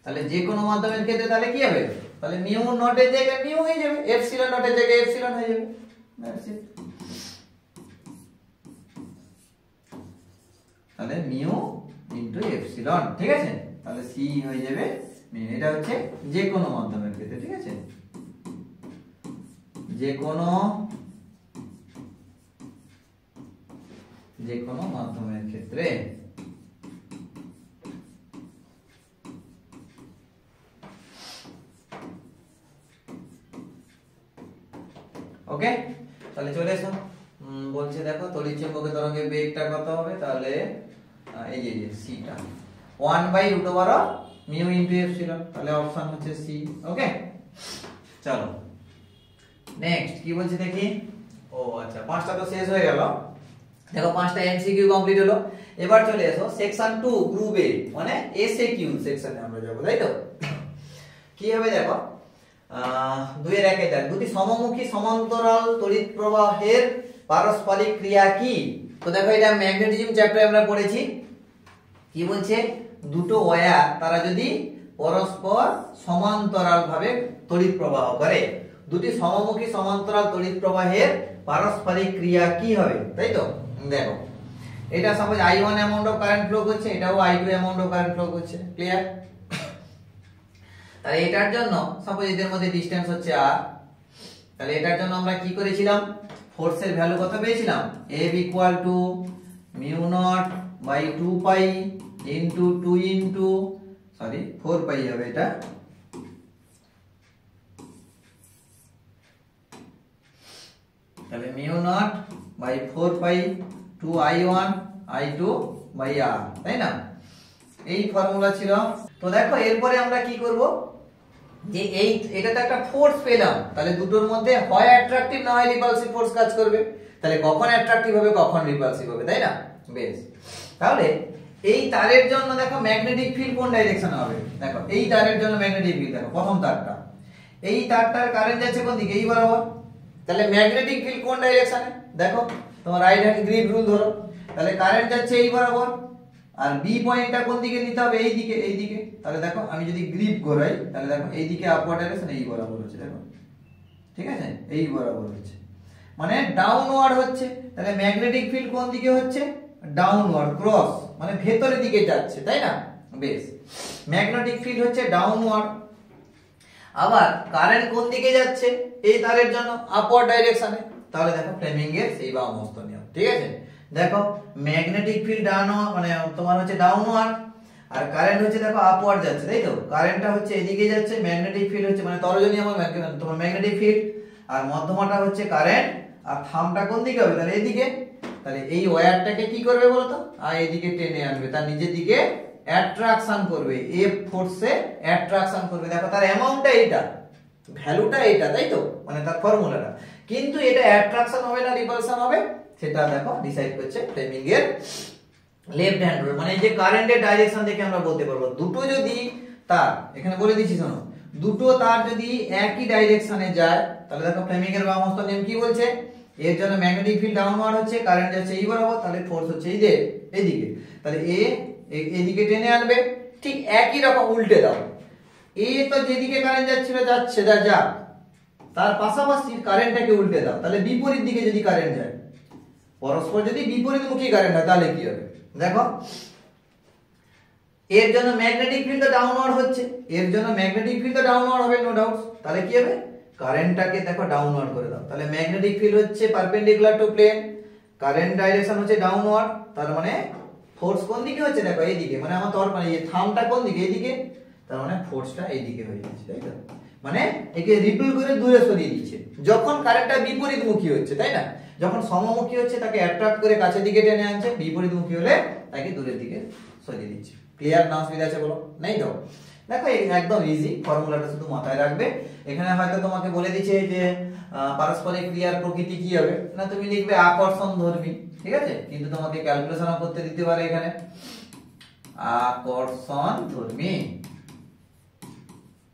তাহলে যে কোনো মাধ্যমের ক্ষেত্রে তাহলে কি হবে তাহলে মিউ নটের জায়গায় মিউ হয়ে যাবে এপসিলন নটের জায়গায় এপসিলন হয়ে যাবে দ্যাটস ইট তাহলে মিউ ইনটু এপসিলন ঠিক আছে তাহলে সি হয়ে যাবে মিউ এটা হচ্ছে যে কোনো মাধ্যমের ক্ষেত্রে ঠিক আছে যে কোনো মাধ্যমের ক্ষেত্রে ওকে তাহলে চলে এসো বলছে দেখো তড়িৎ চুম্বকীয় তরঙ্গের বেগটা কত হবে তাহলে এই যে সিটা 1 বাই √ওভার অফ মিউ ইনটু এপসিলন তাহলে অপশন হচ্ছে সি ওকে চলো নেক্সট কি বলছে দেখি ও আচ্ছা, 5টা তো শেষ হয়ে গেল। দেখো 5টা এমসিকিউ কমপ্লিট হলো। এবার চলে এসো সেকশন 2 গ্রুপ এ, মানে এসএকিউ সেকশনে আমরা যাব, তাই তো? কি হবে দেখো, 2-1 দেখ, দুটি সমমুখী সমান্তরাল তড়িৎ প্রবাহের পারস্পরিক ক্রিয়া কি? তো দেখো এটা ম্যাগনেটিজম চ্যাপ্টারে আমরা পড়েছি। কি বলছে, দুটো ওয়্যার তারা যদি পরস্পর সমান্তরাল ভাবে তড়িৎ প্রবাহ করে, দুটি সমমুখী সমান্তরাল তড়িৎ প্রবাহের পারস্পরিক ক্রিয়া কি হবে, তাই তো? দেখো এটা suppose I1 amount of current flow করছে, এটাও I2 amount of current flow করছে, ক্লিয়ার? তাহলে এটার জন্য সাপোজ এদের মধ্যে ডিসটেন্স হচ্ছে r, তাহলে এটার জন্য আমরা কি করেছিলাম, ফোর্সের ভ্যালু কত পেয়েছিলাম, F equal to mu not by 2 pi into 2 into 4 pi হবে এটা, তাহলে mu not by 4 pi 2 I1 I2 by r, তাই না? এই ফর্মুলা ছিল। তো দেখো এরপরে আমরা কি করব, যে এটাতে একটা ফোর্স পেলাম, তাহলে দুটোর মধ্যে হয় অ্যাট্রাকটিভ না হয় রিপালসিভ ফোর্স কাজ করবে, তাহলে কখন অ্যাট্রাকটিভ হবে কখন রিপালসিভ হবে, তাই না? বেশ, তাহলে এই তারের জন্য দেখো ম্যাগনেটিক ফিল্ড কোন ডাইরেকশনে হবে, দেখো এই তারের জন্য ম্যাগনেটিক ফিল্ড, দেখো প্রথম তারটা, এই তারটার কারেন্ট যাচ্ছে কোন দিকে, এই বরাবর, তাহলে ম্যাগনেটিক ফিল্ড কোন ডাইরেকশনে, দেখো তোমার রাইট হ্যান্ড গ্রিপ রুল ধরো, তাহলে কারেন্ট যাচ্ছে এই বরাবর, আর বি পয়েন্টটা কোন দিকে নিতে হবে, এই দিকে, এই দিকে, তাহলে দেখো আমি যদি গ্রিপ ঘোরাই তাহলে দেখো এই দিকে আপওয়ার্ড ডাইরেকশন এই বরাবর হচ্ছে, দেখো ঠিক আছে, এই বরাবর হচ্ছে, মানে ডাউনওয়ার্ড হচ্ছে, তাহলে ম্যাগনেটিক ফিল্ড কোন দিকে হচ্ছে, ডাউনওয়ার্ড, ক্রস মানে ভেতরের দিকে যাচ্ছে, তাই না? বেশ, ম্যাগনেটিক ফিল্ড হচ্ছে ডাউনওয়ার্ড। আবার কারেন্ট কোন দিকে যাচ্ছে, এই তারের জন্য আপওয়ার্ড ডাইরেকশনে, তাহলে দেখো ফ্লেমিং এর সেই বামহস্ত নিয়ম, ঠিক আছে? দেখো ম্যাগনেটিক ফিল্ড ডাউনওয়ার্ড মানে তোমার হচ্ছে ডাউনওয়ার্ড, আর কারেন্ট হচ্ছে দেখো আপওয়ার্ড যাচ্ছে, তাই তো? কারেন্টটা হচ্ছে এদিকে যাচ্ছে, ম্যাগনেটিক ফিল্ড হচ্ছে মানে তরজনী আমার তোমার ম্যাগনেটিক ফিল্ড, আর মধ্যমাটা হচ্ছে কারেন্ট, আর থামটা কোন দিকে হবে, তাহলে এদিকে, তাহলে এই ওয়্যারটাকে কি করবে বলতো, আর এদিকে টেনে আনবে, তার নিজের দিকে অ্যাট্রাকশন করবে, এফ ফোর্সে অ্যাট্রাকশন করবে, দেখো তার অ্যামাউন্টটা এইটা, ভ্যালুটা এইটা, তাই তো? মানে তার ফর্মুলাটা, কিন্তু এটা অ্যাট্রাকশন হবে না রিপালশন হবে সেটা দেখো ডিসাইড করছে ফ্লেমিং এর লেফট হ্যান্ড রুল, মানে এই যে কারেন্টের ডাইরেকশন দেখে আমরা বলতে পারবো দুটো যদি তার, এখানে বলে দিচ্ছি শোনো, দুটো তার যদি একই ডাইরেকশনে যায় তাহলে দেখো ফ্লেমিং এর বামহস্ত নিয়ম কি বলছে, এর জন্য ম্যাগনেটিক ফিল্ড ডাউনওয়ার্ড হচ্ছে, কারেন্ট যাচ্ছে এই বরাবর, তাহলে ফোর্স হচ্ছে এই যে এইদিকে, তাহলে এদিকে টেনে আনবে, ঠিক একই রকম উল্টে দাও, এ তো যেদিকে কারেন্ট যাচ্ছিল যাচ্ছে, যা তার পাশাপাশি কারেন্টটাকে উল্টে দাও, তাহলে বিপরীত দিকে যদি কারেন্ট যায়, পরস্পর যদি বিপরীতমুখী কারেন্ট হয় তাহলে কি হবে, দেখো এর জন্য ম্যাগনেটিক ফিল্ড ডাউনওয়ার্ড হচ্ছে, এর জন্য ম্যাগনেটিক ফিল্ড ডাউনওয়ার্ড হবে, নো ডাউট, তাহলে কি হবে, কারেন্টটাকে দেখো ডাউনওয়ার্ড করে দাও, তাহলে ম্যাগনেটিক ফিল্ড হচ্ছে perpendicular to plane, current direction হচ্ছে ডাউনওয়ার্ড, তার মানে ফোর্স কোন দিকে হচ্ছে, দেখো এইদিকে, মানে আমার তোর মানে এই থামটা কোন দিকে, এইদিকে, তার মানে ফোর্সটা এইদিকে হয়ে যাচ্ছে, তাই তো? মানে একে রিপেল করে দূরে সরিয়ে দিচ্ছে, যখন কারেন্টটা বিপরীতমুখী হচ্ছে, তাই না? যখন সমমুখী হচ্ছে তাকে অ্যাট্রাক্ট করে কাছের দিকে টেনে আনছে, বিপরীতমুখী হলে তাকে দূরের দিকে সরিয়ে দিচ্ছে। ক্লিয়ার না, অসুবিধা আছে বলো, নেই তো? দেখো একদম ইজি, ফর্মুলাটা শুধু মাথায় রাখবে। এখানে হয়তো তোমাকে বলে দিচ্ছে যে পারস্পরিক ক্রিয়ার প্রকৃতি কি হবে, না তুমি লিখবে আকর্ষণ ধর্মী, ঠিক আছে? কিন্তু তোমাকে ক্যালকুলেশনও করতে দিতে পারে এখানে, আকর্ষণ ধর্মী,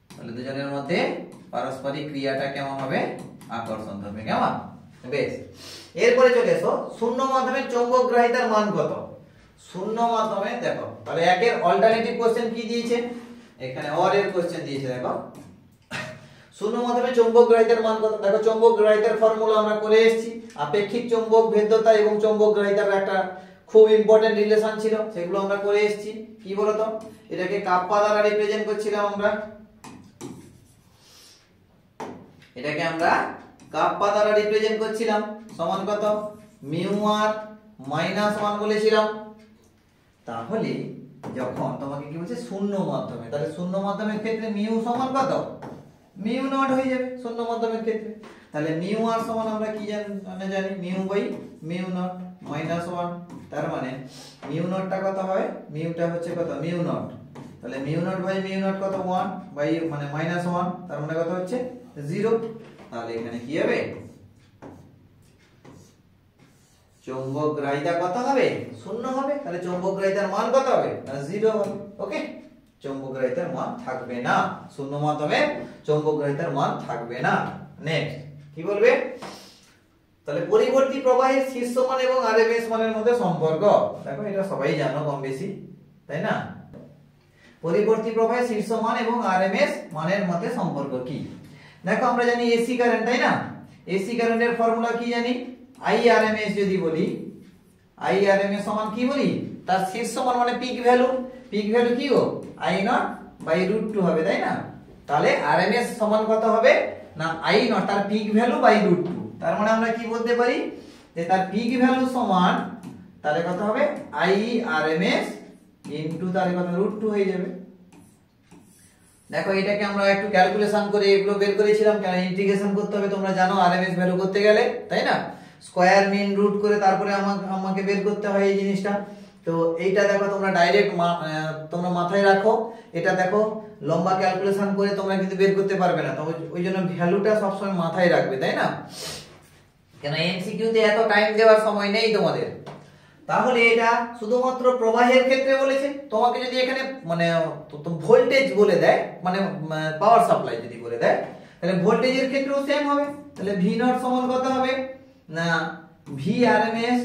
তাহলে দুজনের মধ্যে পারস্পরিক ক্রিয়াটা কেমন হবে, আকর্ষণ ধর্মী, কেমন? বেশ, এরপরে চলে এসো শূন্য মাধ্যমে চৌম্বক গ্রাহিতার মান কত। শূন্য মাধ্যমে দেখো, তাহলে একের অল্টারনেটিভ কোশ্চেন কি দিয়েছে, এখানে অর এর কোশ্চেন দিয়েছে, দেখো শূন্য মাধ্যমে চৌম্বক গ্রাহিতার মান কত। দেখো চৌম্বক গ্রাহিতার ফর্মুলা আমরা করে এসেছি, আপেক্ষিক চৌম্বক ভেদ্যতা এবং চৌম্বক গ্রাহিতার একটা খুব ইম্পর্টেন্ট রিলেশন ছিল, সেগুলো আমরা করে এসেছি। কি বলতো, এটাকে কাপ্পা দ্বারা রিপ্রেজেন্ট করছিলাম আমরা, এটাকে আমরা কাপ্পা দ্বারা রিপ্রেজেন্ট করছিলাম, সমান কত, মিউ আর মাইনাস 1 বলেছিলাম। তাহলে যখন তোমাকে কি বলছে শূন্য মাধ্যমে, তাহলে শূন্য মাধ্যমের ক্ষেত্রে মিউ সমান কত, মিউ নট হয়ে যাবে শূন্য মাধ্যমের ক্ষেত্রে। তাহলে মিউ আর সমান আমরা কি জানি, mu by mu not minus 1, তার মানে মিউ নটটা কত হয়, মিউটা হচ্ছে কত, মিউ নট, তাহলে mu not by mu not কত, 1 বাই মানে মাইনাস 1, তার মানে কত হচ্ছে 0। তাহলে এখানে কি হবে, চৌম্বকগ্রাহিতা কত হবে? 0 হবে। তাহলে চৌম্বকগ্রাহিতার মান কত হবে? না 0 হবে। ওকে, চৌম্বকগ্রাহিতার মান থাকবে না, শূন্য মাধ্যমে চৌম্বকগ্রাহিতার মান থাকবে না। নেক্সট কি বলবে? তাহলে পরিবর্তী প্রবাহের শীর্ষ মান এবং আরএমএস মানের মধ্যে সম্পর্ক। দেখো এটা সবাই জানো কম বেশি, তাই না? পরিবর্তী প্রবাহের শীর্ষ মান এবং আরএমএস মানের মধ্যে সম্পর্ক কি? দেখো আমরা জানি এসি কারেন্ট, তাই না? এসি কারেন্টের ফর্মুলা কি জানি? আইআরএমএস যদি বলি, আইআরএমএস সমান কি বলি? তার শীর্ষ মান মানে পিক ভ্যালু। পিক ভ্যালু কি গো? আই নট বাই √2 হবে, তাই না? তাহলে আরএমএস সমান কত হবে? না আই নট তার পিক ভ্যালু বাই √2। তার মানে আমরা কি বলতে পারি যে তার পিক ভ্যালু সমান তাহলে কত হবে? আইআরএমএস ইনটু তাহলে কত √2 হয়ে যাবে। দেখো এটাকে আমরা একটু ক্যালকুলেশন করে এগুলো বের করেছিলাম, কারণ ইন্টিগ্রেশন করতে হবে তোমরা জানো আরএমএস ভ্যালু করতে গেলে, তাই না? স্কয়ার মিন রুট করে তারপরে আমাকে বের করতে হয় এই জিনিসটা। তো এইটা দেখো তোমরা ডাইরেক্ট তোমরা মাথায় রাখো, এটা দেখো লম্বা ক্যালকুলেশন করে তোমরা কিন্তু বের করতে পারবে না, তো ওই জন্য ভ্যালুটা সবসময় মাথায় রাখবে, তাই না? কেন এমসিকিউ তে এত টাইম দেওয়ার সময় নেই তোমাদের। তাহলে এটা শুধুমাত্র প্রবাহের ক্ষেত্রে বলেছে। তোমাকে যদি এখানে মানে ভোল্টেজ বলে দেয়, মানে পাওয়ার সাপ্লাই যদি বলে দেয়, তাহলে ভোল্টেজের ক্ষেত্রেও সেম হবে। তাহলে ভি নট সমান কত হবে? না ভিআরএমএস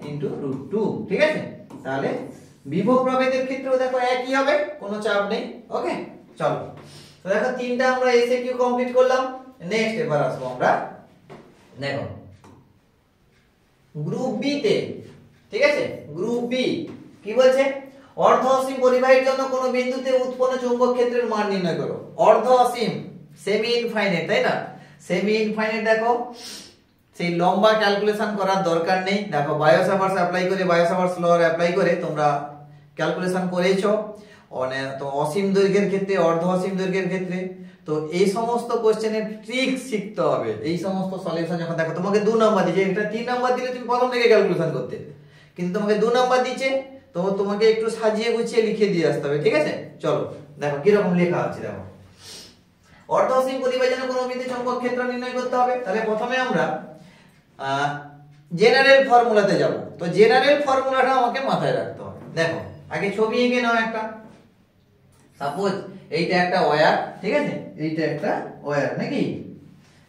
ইনটু √2, ঠিক আছে? তাহলে বিভব প্রভেদের ক্ষেত্রেও দেখো একই হবে, কোনো চাপ নেই। ওকে, চলো তো দেখো তিনটা আমরা এসএকিউ কমপ্লিট করলাম। নেক্সট এবার আসবো আমরা, দেখো গ্রুপ বি তে, ঠিক আছে? গ্রুপ বি কি বলছে? অর্ধ অসীম পরিবাহীর জন্য কোন বিন্দুতে উৎপন্ন চৌম্বক ক্ষেত্রের মান নির্ণয় করো। অর্ধ অসীম, সেমি ইনফাইনাইট, তাই না? সেমি ইনফাইনাইট দেখো সেই লম্বা ক্যালকুলেশন করার দরকার নেই। দেখো বায়োসাভার্স অ্যাপ্লাই করে, বায়োসাভার্স ল অ্যাপ্লাই করে তোমরা ক্যালকুলেশন করেছো। তো অসীম দৈর্ঘ্যের ক্ষেত্রে, অর্ধ অসীম দৈর্ঘ্যের ক্ষেত্রে তো এই সমস্ত কোশ্চেনের ট্রিক শিখতে হবে। এই সমস্ত সলিউশন যখন দেখো তোমাকে 2 নাম্বার দিয়েছে, এটা 3 নাম্বার দিলে তুমি প্রথম থেকে ক্যালকুলেশন করতে, কিন্তু তোমাকে 2 নাম্বার দিয়েছে, তো তোমাকে একটু সাজিয়ে গুছিয়ে লিখে দিয়ে আসতে হবে, ঠিক আছে? চলো দেখো কি রকম লেখা আছে। দেখো অর্ধ অসীম পরিবাহীর জন্য কোন বিন্দুতে চৌম্বক ক্ষেত্র নির্ণয় করতে হবে। তাহলে প্রথমে আমরা জেনারেল ফর্মুলাতে যাব। তো জেনারেল ফর্মুলাটা আমাকে মাথায় রাখতে হবে। দেখো আগে ছবি এঁকে নাও একটা। সাপোজ এইটা একটা ওয়্যার, ঠিক আছে? এইটা একটা ওয়্যার নাকি?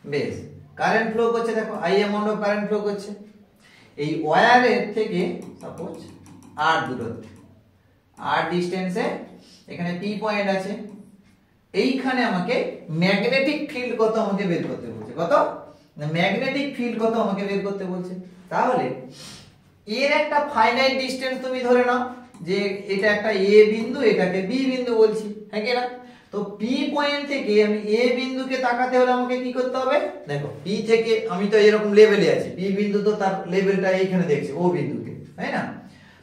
বেশ, কারেন্ট ফ্লো করছে, দেখো I amount of current flow করছে এই ওয়্যারের থেকে সাপোজ আর দূরত্বে, আর ডিসটেন্সে এখানে পি পয়েন্ট আছে। এইখানে আমাকে ম্যাগনেটিক ফিল্ড কত আমাকে বের করতে বলছে। কত? না ম্যাগনেটিক ফিল্ড কত আমাকে বের করতে বলছে। তাহলে এর একটা ফাইনাইট ডিসটেন্স তুমি ধরে নাও যে এটা একটা এ বিন্দু, এটাকে বি বিন্দু বলছি, হ্যাঁ কি না? তো পি পয়েন্ট থেকে আমি এ বিন্দুকে তাকাতে হলে আমাকে কি করতে হবে? দেখো পি থেকে আমি তো এরকম লেভেলে আছি, পি বিন্দু তো তার লেভেলটা এইখানে দেখছি ও বিন্দুকে, তাই না?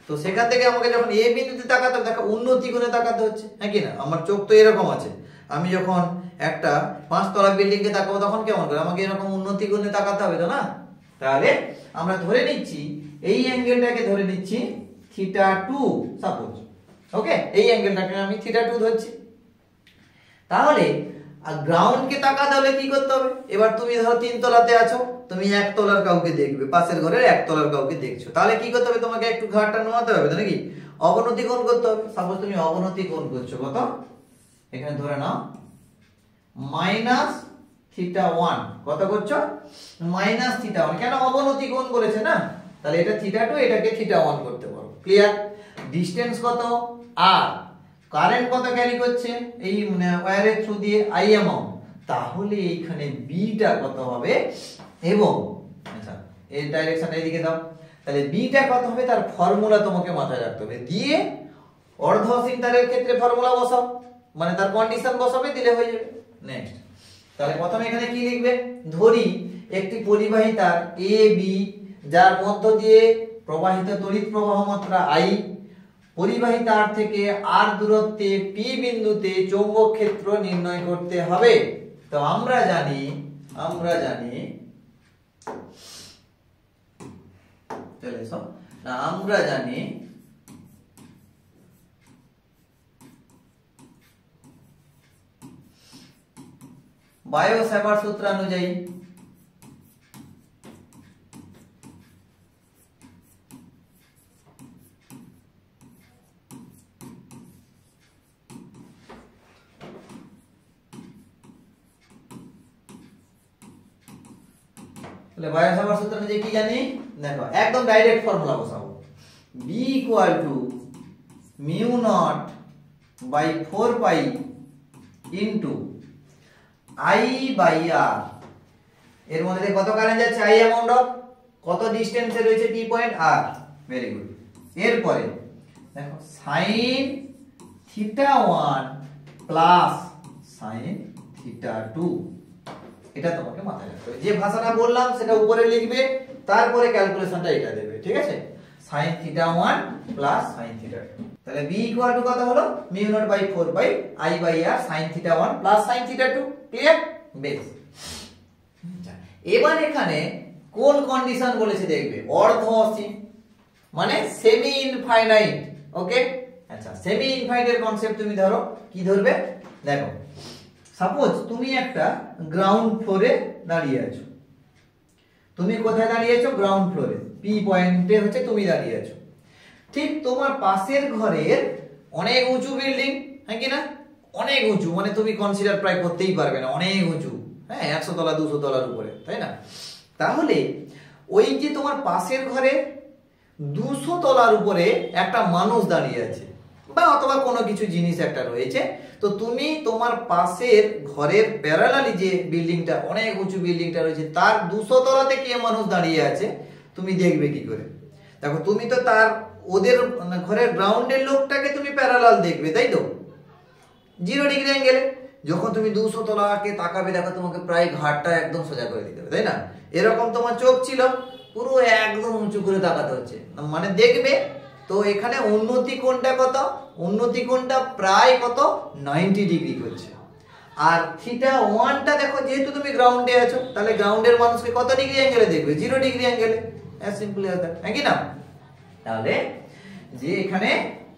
তো সেখান থেকে আমাকে যখন এ বিন্দুতে তাকাতে হবে, দেখো উন্নতি করে তাকাতে হচ্ছে, হ্যাঁ কি না? আমার চোখ তো এরকম আছে, আমি যখন একটা 5 তলা বিল্ডিং কে তাকাবো তখন কেমন করে আমাকে এরকম উন্নতি করে তাকাতে হবে, তো না? তাহলে আমরা ধরে নিচ্ছি এই অ্যাঙ্গেলটাকে ধরে নিচ্ছি θ2 সাপোজ। ওকে, এই অ্যাঙ্গেলটাকে আমি θ2 ধরছি। তাহলে গ্রাউন্ড কে তাকাতে হলে কি করতে হবে? এবার তুমি ধরো 3 তলাতে আছো, তুমি 1 তলার কাউকে দেখবে, পাশের ঘরের 1 তলার কাউকে দেখছো, তাহলে কি করতে হবে? তোমাকে একটু ঘাড়টা নোয়াতে হবে, নাকি? অবনতি কোণ করতে হবে। সাপোজ তুমি অবনতি কোণ করছো, কত? এখানে ধরে নাও -θ1। কত করছো? -θ1। কেন? অবনতি কোণ করেছে না, তাহলে এটা θ2, এটাকে θ1 করতে পারো। ক্লিয়ার? ডিসটেন্স কত? আর কারেন্ট কত ক্যারি করছে এই ওয়্যারের থ্রু দিয়ে? I amount. তাহলে এইখানে বিটা কত হবে? এবং আচ্ছা এই ডাইরেকশনটা এদিকে দাও, তাহলে বিটা কত হবে তার ফর্মুলা তোমাকে মাথায় রাখতে হবে। দিয়ে অর্ধ অসীম তারের ক্ষেত্রে ফর্মুলা বসাও, মানে তার কন্ডিশন বসাবে, দিলে হয়ে যাবে। নেক্সট, তাহলে প্রথমে এখানে কি লিখবে? ধরি একটি পরিবাহী তার এ বি, যার মধ্য দিয়ে প্রবাহিত তড়িৎ প্রবাহ মাত্রা I, পরিবাহী তার থেকে আর দূরত্বে পি বিন্দুতে চৌম্বক ক্ষেত্র নির্ণয় করতে হবে। তো আমরা জানি চলে এসো না, আমরা জানি বায়ো-স্যাভার্ট সূত্র অনুযায়ী তাহলে বায়ো সাভার সূত্র অনুযায়ী কি জানি দেখো একদম ডাইরেক্ট ফর্মুলা বসাবো b equal to mu not by 4 pi into I by r এর মধ্যে কত কারেন্ট যাচ্ছে I অ্যামাউন্ট অফ কত ডিসটেন্সে রয়েছে t point r very good এরপরে দেখো sin θ1 প্লাস sin θ2 এটা তোমাকে মাথায় রাখতে হবে যে ভাষাটা বললাম সেটা উপরে লিখবে তারপরে ক্যালকুলেশনটা এটা দেবে ঠিক আছে sin θ1 প্লাস sin θ2 তাহলে b ইকুয়াল টু কত হলো mu not by 4 by I by r sin θ1 plus sin θ2 clear বেশ এবার এখানে কোন কন্ডিশন বলেছে দেখবে অর্ধ অসীম মানে সেমি ইনফাইনাইট ওকে আচ্ছা সেমি ইনফাইনাইট এর কনসেপ্ট তুমি ধরো কি ধরবে দেখো সাপোজ তুমি একটা গ্রাউন্ড ফ্লোরে দাঁড়িয়ে আছো তুমি কোথায় দাঁড়িয়ে আছো গ্রাউন্ড ফ্লোরে পি পয়েন্টে হচ্ছে তুমি দাঁড়িয়ে আছো ঠিক তোমার পাশের ঘরের অনেক উঁচু বিল্ডিং হ্যাঁ কি না অনেক উঁচু মানে তুমি কনসিডার প্রায় করতেই পারবে না অনেক উঁচু হ্যাঁ 100 তলা 200 তলার উপরে তাই না তাহলে ওই যে তোমার পাশের ঘরে 200 তলার উপরে একটা মানুষ দাঁড়িয়ে আছে বা অথবা কোনো কিছু জিনিস একটা রয়েছে তো তুমি তোমার পাশের ঘরের প্যারালালি যে বিল্ডিংটা অনেক উঁচু বিল্ডিংটা রয়েছে তার 200 তলাতে কে মানুষ দাঁড়িয়ে আছে তুমি দেখবে কি করে দেখো তুমি তো তার ওদের ঘরের গ্রাউন্ডের লোকটাকে তুমি প্যারালাল দেখবে তাই তো 0 ডিগ্রি অ্যাঙ্গেলে যখন তুমি 200 তলাকে তাকাবে দেখো তোমাকে প্রায় ঘাটটা একদম সোজা করে দিতে হবে তাই না এরকম তোমার চোখ ছিল পুরো একদম উঁচু করে তাকাতে হচ্ছে মানে দেখবে তো এখানে উন্নতি কোণটা কত উন্নতি কোণটা প্রায় কত 90 ডিগ্রি করছে আর θ1 টা দেখো যেহেতু তুমি গ্রাউন্ডে আছো তাহলে গ্রাউন্ডের মানুষকে কত ডিগ্রি অ্যাঙ্গেলে দেখবে 0 ডিগ্রি অ্যাঙ্গেলে এস সিম্পলি হ্যাঁ কি না তাহলে যে এখানে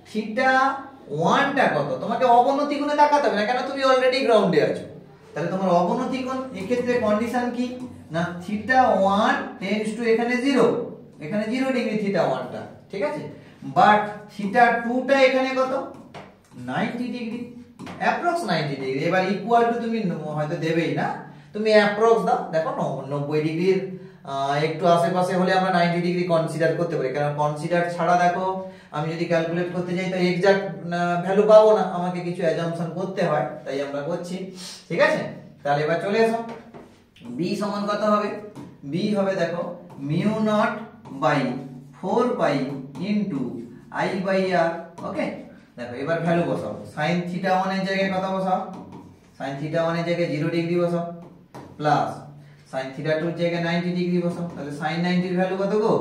θ1 টা কত তোমাকে অবনতি কোণে তাকাতে হবে না কেন তুমি অলরেডি গ্রাউন্ডে আছো তাহলে তোমার অবনতি কোণ এই ক্ষেত্রে কন্ডিশন কি না θ1 টেন্ডস টু এখানে 0 এখানে 0 ডিগ্রি θ1 টা ঠিক আছে বাট θ2 টা এখানে কত 90 ডিগ্রি অ্যাপ্রক্স 90 ডিগ্রি এবার ইকুয়াল টু তুমি হয়তো দেবেই না তুমি অ্যাপ্রক্স দাও দেখো 90 ডিগ্রির একটু আশেপাশে হলে আমরা 90 ডিগ্রি কনসিডার করতে পারি কারণ কনসিডার ছাড়া দেখো আমি যদি ক্যালকুলেট করতে যাই তো এক্সাক্ট ভ্যালু পাবো না আমাকে কিছু অ্যাজাম্পশন করতে হয় তাই আমরা করছি ঠিক আছে তাহলে এবার চলে এসো b সমান কত হবে b হবে দেখো mu not by 4 pi into I by r okay দেখো এবার ভ্যালু বসাও sin θ1 এর জায়গায় কত বসাও sin θ1 এর জায়গায় 0 ডিগ্রি বসাও প্লাস sin θ2 এর জায়গায় 90 ডিগ্রি বসাও তাহলে sin 90 এর ভ্যালু কত গো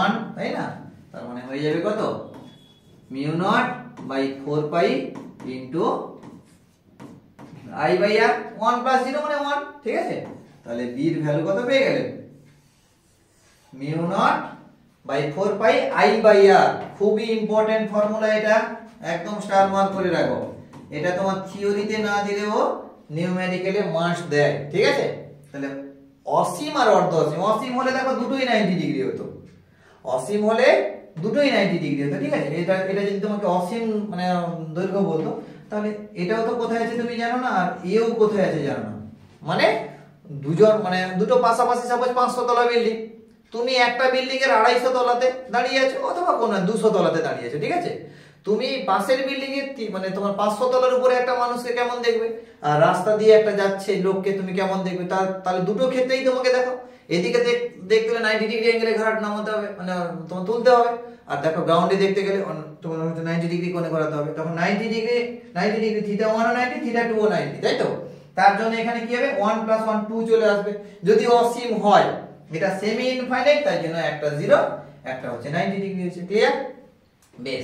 1 তাই না তার মানে হয়ে যাবে কত mu not by 4 pi into I by r 1 plus 0 মানে 1 ঠিক আছে তাহলে b এর ভ্যালু কত পেয়ে গেলে mu not by 4 pi I by r খুবই ইম্পর্টেন্ট ফর্মুলা এটা একদম স্টার মার্ক করে রাখো এটা তোমার থিওরিতে না দিলেও নিউমেরিক্যালি মাস্ট দেয় ঠিক আছে তাহলে অসীম আর অর্ধ অসীম অসীম হলে দেখো দুটোই 90 ডিগ্রি হতো অসীম হলে দুটোই 90 ডিগ্রি হতো ঠিক আছে এটা যদি তোমাকে অসীম মানে দৈর্ঘ্য বলতো তাহলে এটাও তো কোথায় আছে তুমি জানো না আর এও কোথায় আছে জানো না মানে দুজন মানে দুটো পাশাপাশি সাপোজ 500 তলা বিল্ডিং তুমি একটা বিল্ডিং এর 250 তলাতে দাঁড়িয়ে আছো অথবা কোন 200 তলাতে দাঁড়িয়ে আছো ঠিক আছে তুমি পাশের বিল্ডিং এর মানে তোমার 500 তলার উপরে একটা মানুষকে কেমন দেখবে আর রাস্তা দিয়ে একটা যাচ্ছে লোককে তুমি কেমন দেখবে তাহলে দুটো ক্ষেত্রেই তোমাকে দেখো এদিকে দেখতে গেলে 90 ডিগ্রি অ্যাঙ্গেলে ঘাট নামাতে হবে মানে তোমার তুলতে হবে আর দেখো গ্রাউন্ডে দেখতে গেলে তোমার 90 ডিগ্রি কোণে ঘোরাতে হবে তখন 90 ডিগ্রি θ1 ও 90 θ2 ও 90 তাই তো তার জন্য এখানে কি হবে 1 + 1 2 চলে আসবে যদি অসীম হয় এটা সেমি ইনফাইনাইট তাই জন্য একটা 0 একটা হচ্ছে 90 ডিগ্রি হচ্ছে ক্লিয়ার বেশ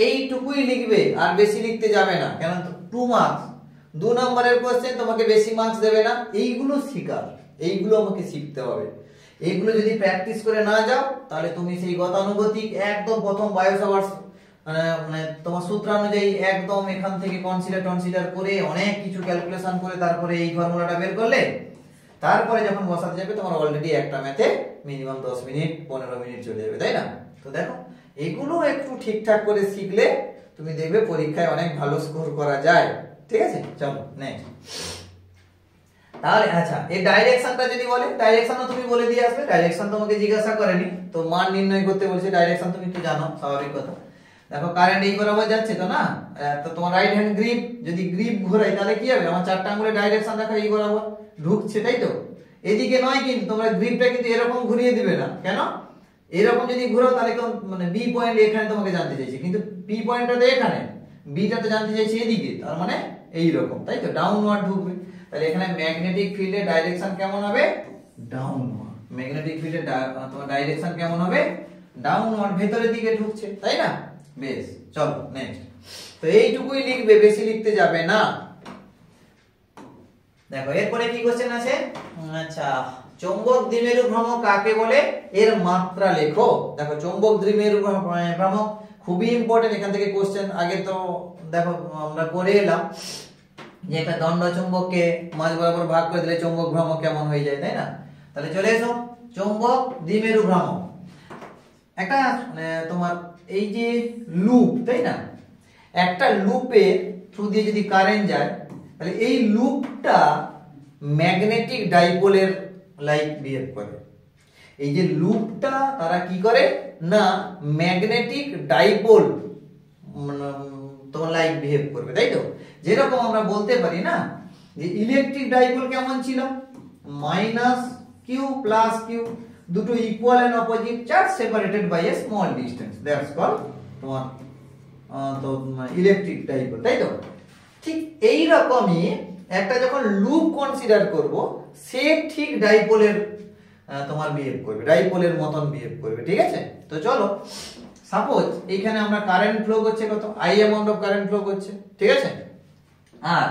এইটুকুই লিখবে আর বেশি লিখতে যাবে না কারণ 2 মার্কস 2 নম্বরের কোশ্চেন তোমাকে বেশি মার্কস দেবে না এইগুলো শিখার এইগুলো আমাকে শিখতে হবে এইগুলো যদি প্র্যাকটিস করে না যাও তাহলে তুমি সেই গতানুগতিক একদম প্রথম বায়োসাভার্স মানে তোমার সূত্র অনুযায়ী একদম এখান থেকে কনসিডার করে অনেক কিছু ক্যালকুলেশন করে তারপরে এই ফর্মুলাটা বের করলে তারপরে যখন বসাতে যাবে তোমার অলরেডি একটা ম্যাথে মিনিমাম 10 মিনিট 15 মিনিট চলে যাবে তাই না তো দেখো এগুলো একটু ঠিকঠাক করে শিখলে তুমি দেখবে পরীক্ষায় অনেক ভালো স্কোর করা যায় ঠিক আছে চলো নেক্সট তাহলে আচ্ছা এই ডাইরেকশনটা যদি বলে, ডাইরেকশনও তুমি বলে দিয়ে আসবে। ডাইরেকশন তোমাকে জিজ্ঞাসা করেনি, তো মান নির্ণয় করতে বলছে। ডাইরেকশন তুমি তো জানো, স্বাভাবিক কথা। দেখো কারেন্ট এই বরাবর যাচ্ছে তো না, তো তোমার রাইট হ্যান্ড গ্রিপ, যদি গ্রিপ ঘোরাই তাহলে কি হবে, আমার চারটা আঙ্গুলের ডাইরেকশন দেখো এই বরাবর ঢুকছে, তাই তো। এদিকে নয়, কিন্তু তোমরা গ্রিপটা কিন্তু এরকম ঘুরিয়ে দিবে না। কেন? এরকম যদি ঘোরাও তাহলে মানে বি পয়েন্ট এখানে তোমাকে জানতে চাইছে, কিন্তু বি পয়েন্টটা তো এখানে, বিটা তো জানতে চাইছে এদিকে, তার মানে এই রকম, তাই তো, ডাউনওয়ার্ড ঢুকবে। তাহলে এখানে ম্যাগনেটিক ফিল্ডের ডাইরেকশন কেমন হবে? ডাউনওয়ার্ড। ম্যাগনেটিক ফিল্ডের তোমার ডাইরেকশন কেমন হবে? ডাউনওয়ার্ড, ভেতরের দিকে ঢুকছে, তাই না? বেশ, চলো নেক্সট। তো এইটুকুই লিখবে, বেশি লিখতে যাবে না। দেখো এরপরে কি কোশ্চেন আছে? আচ্ছা, চৌম্বক দ্বিমেরু ভ্রামক কাকে বলে? এর মাত্রা লেখো। দেখো চৌম্বক দ্বিমেরু ভ্রামক খুবই ইম্পর্টেন্ট, এখান থেকে কোশ্চেন আগে তো দেখো আমরা করে এলাম যে একটা দণ্ড চুম্বককে মাঝ বরাবর ভাগ করে দিলে চৌম্বক ভ্রামক কেমন হয়ে যায়, তাই না? তাহলে চলে এসো, চৌম্বক দ্বিমেরু ভ্রামক একটা তোমার এই যে লুপ, তাই না? একটা লুপের থ্রু দিয়ে যদি কারেন্ট যায়, তাহলে এই লুপটা ম্যাগনেটিক ডাইপোলের লাইক বিহেভ করে। এই যে লুপটা তারা কি করে না, ম্যাগনেটিক ডাইপোল তোমার লাইক বিহেভ করবে, তাই তো। যেরকম আমরা বলতে পারি না যে ইলেকট্রিক ডাইপোল কেমন ছিল, মাইনাস কিউ প্লাস কিউ, দুটো equal and opposite charge separated by a small distance, that's called তোমার তো ইলেকট্রিক ডাইপোল, তাই তো। ঠিক এই রকমই একটা যখন লুপ কনসিডার করব, সে ঠিক ডাইপোলের তোমার বিহেভ করবে, ডাইপোলের মতন বিহেভ করবে, ঠিক আছে। তো চলো, সাপোজ এইখানে আমরা কারেন্ট ফ্লো করছে কত, I amount of current flow করছে, ঠিক আছে। আর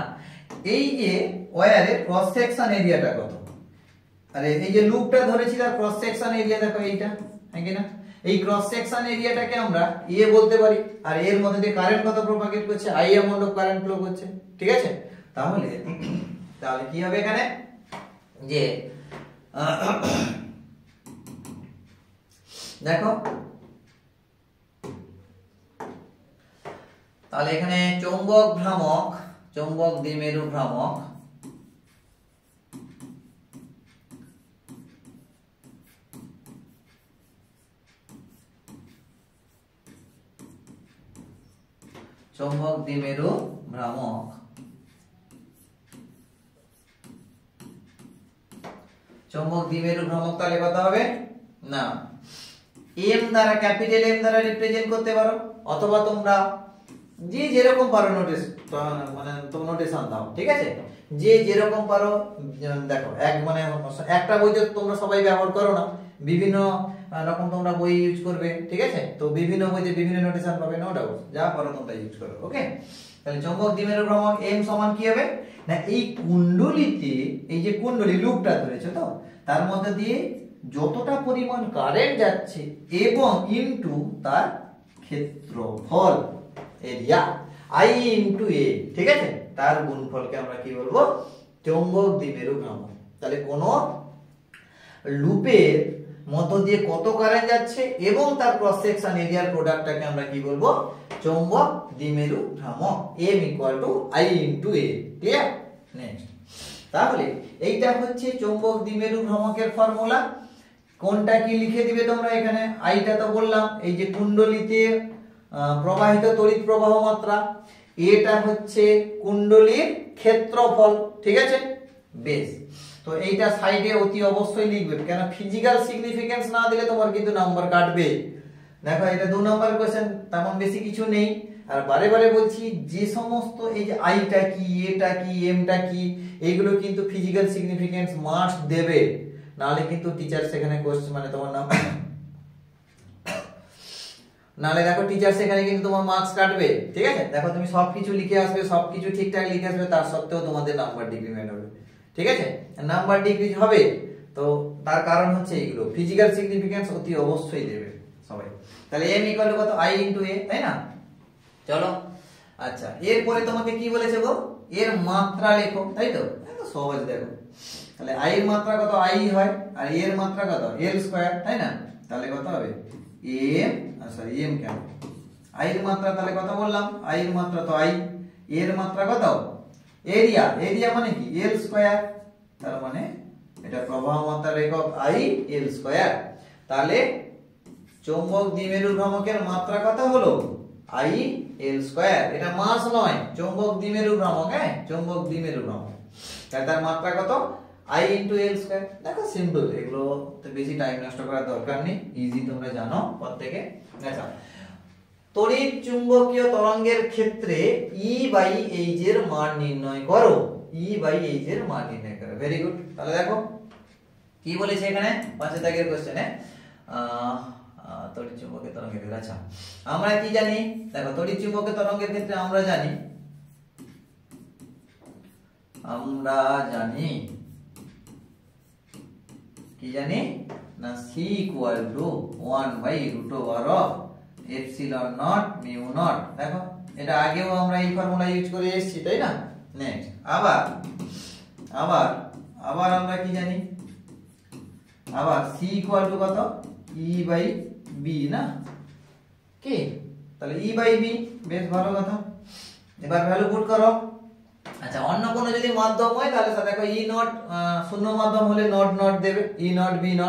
এই যে ওয়্যারের ক্রস সেকশন এরিয়াটা কত, আরে এই যে লুপটা ধরেছি তার ক্রস সেকশন এরিয়া দেখো এইটা, হ্যাঁ কি না? এই ক্রস সেকশন এরিয়াটাকে আমরা এ বলতে পারি, আর এর মধ্যে দিয়ে কারেন্ট কত প্রপাগেট করছে, I amount of current flow করছে, ঠিক আছে। তাহলে কি হবে এখানে যে দেখো, তাহলে এখানে চৌম্বক ভ্রামক, চৌম্বক দ্বিমেরু ভ্রামক চৌম্বক দ্বিমেরু ভ্রামক চৌম্বক দ্বিমেরু ভ্রামক তাহলে কত হবে না, এম দ্বারা, ক্যাপিটাল এম দ্বারা রিপ্রেজেন্ট করতে পারো, অথবা তোমরা যে যেরকম পারো নোটিস মানে তোমরা নোটেশন দাও, ঠিক আছে, যে যেরকম পারো। দেখো এক মানে একটা বই তো তোমরা সবাই ব্যবহার করো না, বিভিন্ন রকম তোমরা বই ইউজ করবে, ঠিক আছে। তো বিভিন্ন বইতে বিভিন্ন নোটেশন পাবে, নো ডাউট, যা পারো তোমরা ইউজ করো, ওকে। তাহলে চৌম্বক দ্বিমেরু ভ্রামক এম সমান কি হবে না, এই কুণ্ডলীতে, এই যে কুণ্ডলী লুপটা ধরেছে তো, তার মধ্যে দিয়ে যতটা পরিমাণ কারেন্ট যাচ্ছে এবং ইনটু তার ক্ষেত্রফল, এরিয়া, আই ইনটু এ, ঠিক আছে, তার গুণফলকে আমরা কি বলবো, চৌম্বক দ্বিমেরু ভ্রামক। তাহলে কোন লুপের মধ্য দিয়ে কত কারেন্ট যাচ্ছে এবং তার ক্রস সেকশন এরিয়ার প্রোডাক্টটাকে আমরা কি বলবো, চৌম্বক দ্বিমেরু ভ্রামক, m = I * a, clear. Next, তাহলে এইটা হচ্ছে চৌম্বক দ্বিমেরু ভ্রামকের ফর্মুলা। কোনটা কি লিখে দিবে তোমরা এখানে, আইটা তো বললাম এই যে কুণ্ডলীতে প্রবাহিত তড়িৎ প্রবাহ মাত্রা, এটা হচ্ছে কুণ্ডলীর ক্ষেত্রফল, ঠিক আছে, বেশ। তো এইটা সাইডে অতি অবশ্যই লিখবে, কেন ফিজিক্যাল সিগনিফিকেন্স না দিলে তোমার কিন্তু নাম্বার কাটবে। দেখো এটা 2 নম্বর কোশ্চেন, তেমন বেশি কিছু নেই। আর বারে বারে বলছি, যে সমস্ত এই যে আইটা কি, এটা কি, এমটা কি, এইগুলো কিন্তু ফিজিক্যাল সিগনিফিকেন্স মাস্ট দেবে, নালে কিন্তু টিচার সেখানে কোশ্চেন মানে তোমার নাম নালে দেখো টিচার সেখানে কিন্তু তোমার মার্কস কাটবে, ঠিক আছে। দেখো তুমি সবকিছু লিখে আসবে, সবকিছু ঠিকঠাক লিখে আসবে, তার সত্ত্বেও তোমাদের নাম্বার ডিক্রিমেন্ট হবে, ঠিক আছে। নাম্বার ডিক্রিজ হবে, তো তার কারণ হচ্ছে এইগুলো, ফিজিক্যাল সিগনিফিকেন্স অতি অবশ্যই দেবে সবাই। তাহলে m = কত, I * a, তাই না। চলো, আচ্ছা, এরপরে তোমাকে কি বলেছে গো, এর মাত্রা লেখো, তাই তো, সহজ। দেখো তাহলে I এর মাত্রা কত, I হয়, আর a এর মাত্রা কত, L², তাই না। তাহলে কত হবে m, সরি m কেন, I এর মাত্রা তাহলে কত বললাম, I এর মাত্রা তো I, এর মাত্রা কত, এরিয়া, এরিয়া মানে কি L², তার মানে এটা প্রবাহমাত্রার একক I L স্কয়ার। তাহলে চৌম্বক দ্বিমেরু ভ্রামকের মাত্রা কত হলো I L স্কয়ার। এটা মাস নয়, চৌম্বক দ্বিমেরু ভ্রামক। হ্যাঁ, চৌম্বক দ্বিমেরু ভ্রামক, তার মাত্রা কত I * L স্কয়ার। দেখো সিম্পল, এগুলো তো বেশি টাইম নষ্ট করার দরকার নেই, ইজি তোমরা জানো প্রত্যেকে। আচ্ছা, তড়িৎ চুম্বকীয় তরঙ্গের ক্ষেত্রে E/H এর মান নির্ণয় করো। E/H এর মান নির্ণয় করো। Very good. তাহলে দেখো কি বলেছে এখানে 5 দাগের কোশ্চেনে, তড়িৎ চুম্বকীয় তরঙ্গের ক্ষেত্রে। আচ্ছা, আমরা কি জানি? দেখো তড়িৎ চুম্বকীয় তরঙ্গের ক্ষেত্রে আমরা জানি কি জানি না, C = 1/√(ε0 μ0)। দেখো এটা আগেও আমরা এই ফর্মুলা ইউজ করে এসেছি, তাই না? নেক্সট আবার আমরা কি জানি? আবার C = কত? E/B না কি? তাহলে E/B, বেশ ভালো কথা। এবার ভ্যালু পুট করো। আচ্ছা, অন্য কোন যদি মাধ্যম হয় তাহলে দেখো E0 শূন্য মাধ্যম হলে নট দেবে, E0 B0।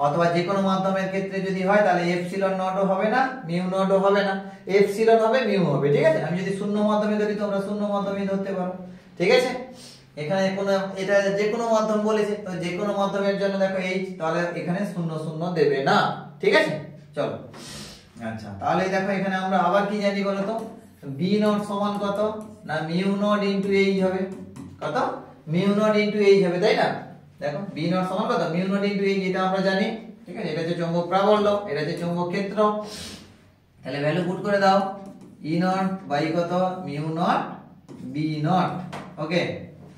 অথবা যে কোনো মাধ্যমের ক্ষেত্রে যদি হয় তাহলে ε0 ও হবে না, μ0 ও হবে না, এপসিলন হবে, মিউ হবে। ঠিক আছে, আমি যদি শূন্য মাধ্যমে ধরি তোমরা শূন্য মাধ্যমে ধরতে পারো। ঠিক আছে, এখানে কোনো এটা যে কোনো মাধ্যম বলেছে, তো যে কোনো মাধ্যমের জন্য দেখো H, তাহলে এখানে শূন্য শূন্য দেবে না। ঠিক আছে, চলো। আচ্ছা, তাহলে দেখো এখানে আমরা আবার কি জানি বলো তো? B0 সমান কত না μ0 * H হবে। কত? μ0 * H হবে, তাই না? দেখো B0 সমান কত? μ0 * H, এটা আমরা জানি। ঠিক আছে, এটা হচ্ছে চৌম্বক প্রাবল্য, এটা হচ্ছে চৌম্বক ক্ষেত্র। তাহলে ভ্যালু পুট করে দাও। E0 বাই কত? μ0 B0। ওকে,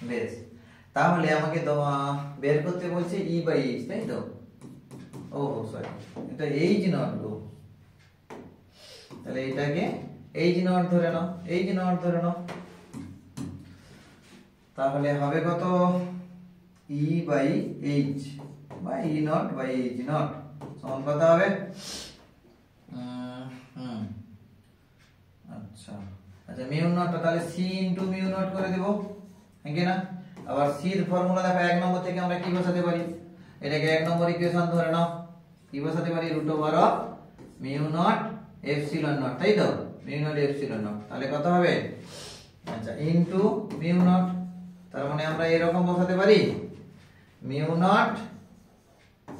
বেশ। তাহলে আমাকে বের করতে বলছে E/H, তাই তো? ও সরি, এটা H0 গো। তাহলে এটাকে H0 ধরে নাও, H0 ধরে নাও। তাহলে হবে কত? E/H বা E0/H0 সমান কত হবে? আচ্ছা μ0, তাহলে C * μ0 করে দেব, নাকি না? আবার C এর ফর্মুলা দেখো 1 নম্বর থেকে আমরা কি বসাতে পারি? এটাকে 1 নম্বর ইকুয়েশন ধরে নাও। কি বসাতে পারি? √μ0 ε0, তাই তো? μ0 ε0, তাহলে কত হবে? আচ্ছা, ইনটু μ0, তার মানে আমরা এরকম বসাতে পারি μ0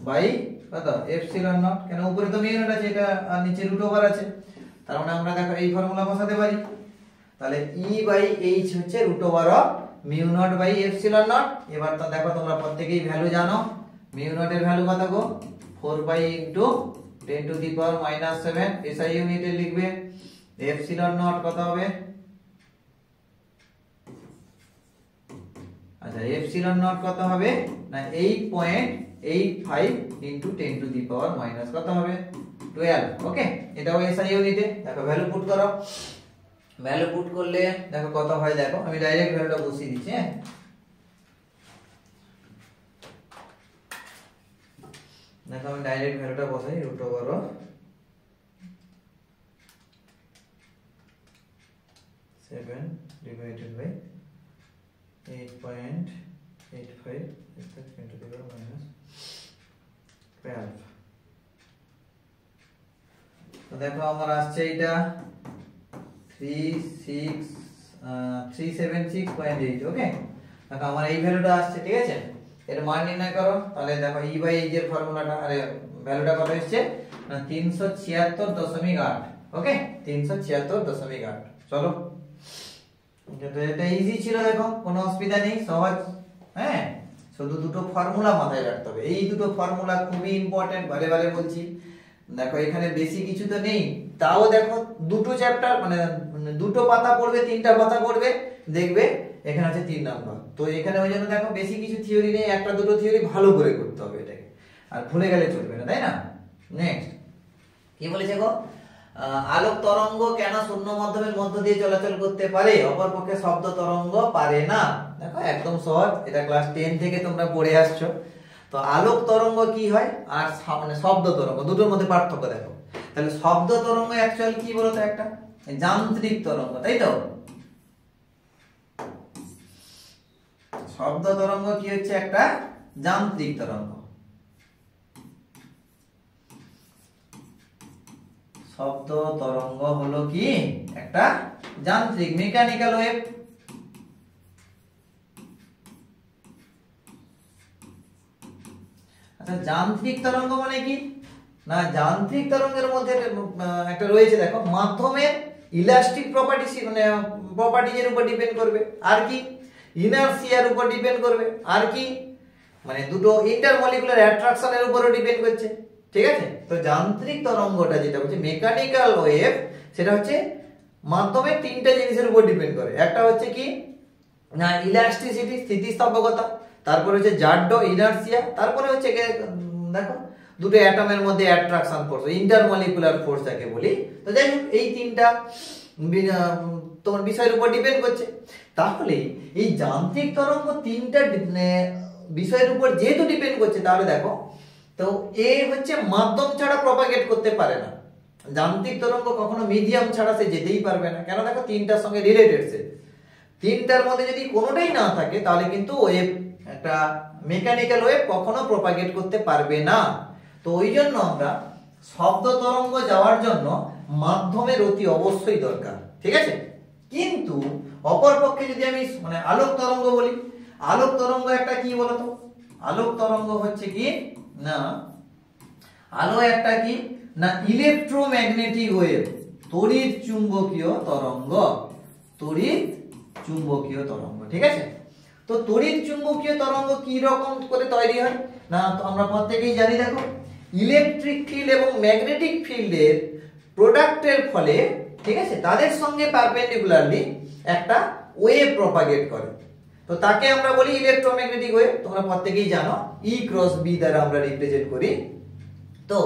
বাই কত? ε0। কেন? উপরে তো μ0 আছে, এটা আর নিচে √ওভার আছে, তার মানে আমরা দেখো এই ফর্মুলা বসাতে পারি। তাহলে E/H হচ্ছে √μ0/ε0। এবার তো দেখো তোমরা প্রত্যেকেই ভ্যালু জানো। μ0 এর ভ্যালু কত গো? 4π × 10⁻⁻7 SI ইউনিটে লিখবে। ε0 কত হবে? আচ্ছা, ε0 কত হবে না 8.85 × 10⁻⁻ কত হবে? 12। ওকে, এটাও SI ইউনিটে। দেখো ভ্যালু পুট করো। ভ্যালু পুট করলে দেখো কত হয়। দেখো আমি ডাইরেক্ট ভ্যালুটা বসিয়ে দিচ্ছি। হ্যাঁ, দেখো আমি ডাইরেক্ট ভ্যালুটা বসাই। √7 / 8.85 × 10⁻12। তো দেখো আমার আসছে এটা 376.8। ওকে, দেখো আমার এই ভ্যালুটা আসছে। ঠিক আছে, এর মান নির্ণয় করো। তাহলে দেখো E/H এর ফর্মুলাটা, আরে ভ্যালুটা কত এসেছে না 376.8। ওকে, 376.8। চলো, এটা ইজি ছিল। দেখো কোনো অসুবিধা নেই, সহজ। হ্যাঁ, শুধু দুটো ফর্মুলা মাথায় রাখতে হবে। এই দুটো ফর্মুলা খুবই ইম্পর্টেন্ট, বারে বারে বলছি। দেখো এখানে বেশি কিছু তো নেই, তাও দেখো দুটো চ্যাপ্টার মানে দুটো পাতা পড়বে, 3টা পাতা পড়বে, দেখবে এখানে আছে 3 নাম্বার। তো এখানে ওই জন্য দেখো বেশি কিছু থিওরি নেই, একটা দুটো থিওরি ভালো করে করতে হবে এটাকে, আর ভুলে গেলে চলবে না, তাই না? নেক্সট কি বলেছে গো? আলোক তরঙ্গ কেন শূন্য মাধ্যমের মধ্য দিয়ে চলাচল করতে পারে, অপরপক্ষে শব্দ তরঙ্গ পারে না? দেখো একদম সহজ, এটা ক্লাস 10 থেকে তোমরা পড়ে আসছো। তো আলোক তরঙ্গ কি হয় আর মানে শব্দ তরঙ্গ, দুটোর মধ্যে পার্থক্য দেখো। তাহলে শব্দ তরঙ্গ অ্যাকচুয়ালি কি বলতো? একটা যান্ত্রিক তরঙ্গ, তাই তো? শব্দ তরঙ্গ কি হচ্ছে একটা যান্ত্রিক তরঙ্গ। শব্দ তরঙ্গ হলো কি একটা যান্ত্রিক মেকানিক্যাল ওয়েভ। আচ্ছা যান্ত্রিক তরঙ্গ মানে কি না, যান্ত্রিক তরঙ্গের মধ্যে একটা রয়েছে দেখো মাধ্যমের ইলাস্টিক প্রপার্টিস মানে প্রপার্টিজের উপর ডিপেন্ড করবে, আর কি ইনার্সিয়ার উপর ডিপেন্ড করবে, আর কি মানে দুটো ইন্টারমলিকুলার অ্যাট্রাকশনের উপরও ডিপেন্ড করছে। ঠিক আছে, তো যান্ত্রিক তরঙ্গটা যেটা হচ্ছে মেকানিক্যাল ওয়েভ, সেটা হচ্ছে মাধ্যমে তিনটা জিনিসের উপর ডিপেন্ড করে। একটা হচ্ছে কি না ইলাস্টিসিটি স্থিতিস্থাপকতা, তারপরে হচ্ছে জাড্য ইনার্সিয়া, তারপরে হচ্ছে দেখো দুটো অ্যাটমের মধ্যে অ্যাট্রাকশন ফোর্স ইন্টারমলিকুলার ফোর্স যাকে বলি। তো যাই হোক এই তিনটা তোমার বিষয়ের উপর ডিপেন্ড করছে। তাহলে এই যান্ত্রিক তরঙ্গ তিনটা বিষয়ের উপর যেহেতু ডিপেন্ড করছে, তাহলে দেখো তো এ হচ্ছে মাধ্যম ছাড়া প্রপাগেট করতে পারে না। যান্ত্রিক তরঙ্গ কখনো মিডিয়াম ছাড়া সে যেতেই পারবে না, কেন দেখো তিনটার সঙ্গে রিলেটেড। সে তিনটার মধ্যে যদি কোনোটাই না থাকে তাহলে কিন্তু ওয়েভ একটা মেকানিক্যাল ওয়েভ কখনো প্রপাগেট করতে পারবে না। তো ওই জন্য আমরা শব্দ তরঙ্গ যাওয়ার জন্য মাধ্যমের অতি অবশ্যই দরকার। ঠিক আছে, কিন্তু অপরপক্ষে যদি আমি মানে আলোক তরঙ্গ বলি, আলোক তরঙ্গ একটা কি বলতো, আলোক তরঙ্গ হচ্ছে কি না আলো একটা কি না ইলেকট্রোম্যাগনেটিক ওয়েভ, তড়িৎ চুম্বকীয় তরঙ্গ, তড়িৎ চুম্বকীয় তরঙ্গ। ঠিক আছে, তো তড়িৎ চুম্বকীয় তরঙ্গ কি রকম করে তৈরি হয় না, তো আমরা প্রত্যেকেই জানি দেখো ইলেকট্রিক ফিল্ড এবং ম্যাগনেটিক ফিল্ডের প্রোডাক্টের ফলে, ঠিক আছে, তাদের সঙ্গে পারপেন্ডিকুলারলি একটা ওয়েভ প্রপাগেট করে। তো তাকে আমরা বলি ইলেকট্রোম্যাগনেটিক ওয়েভ। তোমরা প্রত্যেকেই জানো ই ক্রস বি দ্বারা আমরা রিপ্রেজেন্ট করি। তো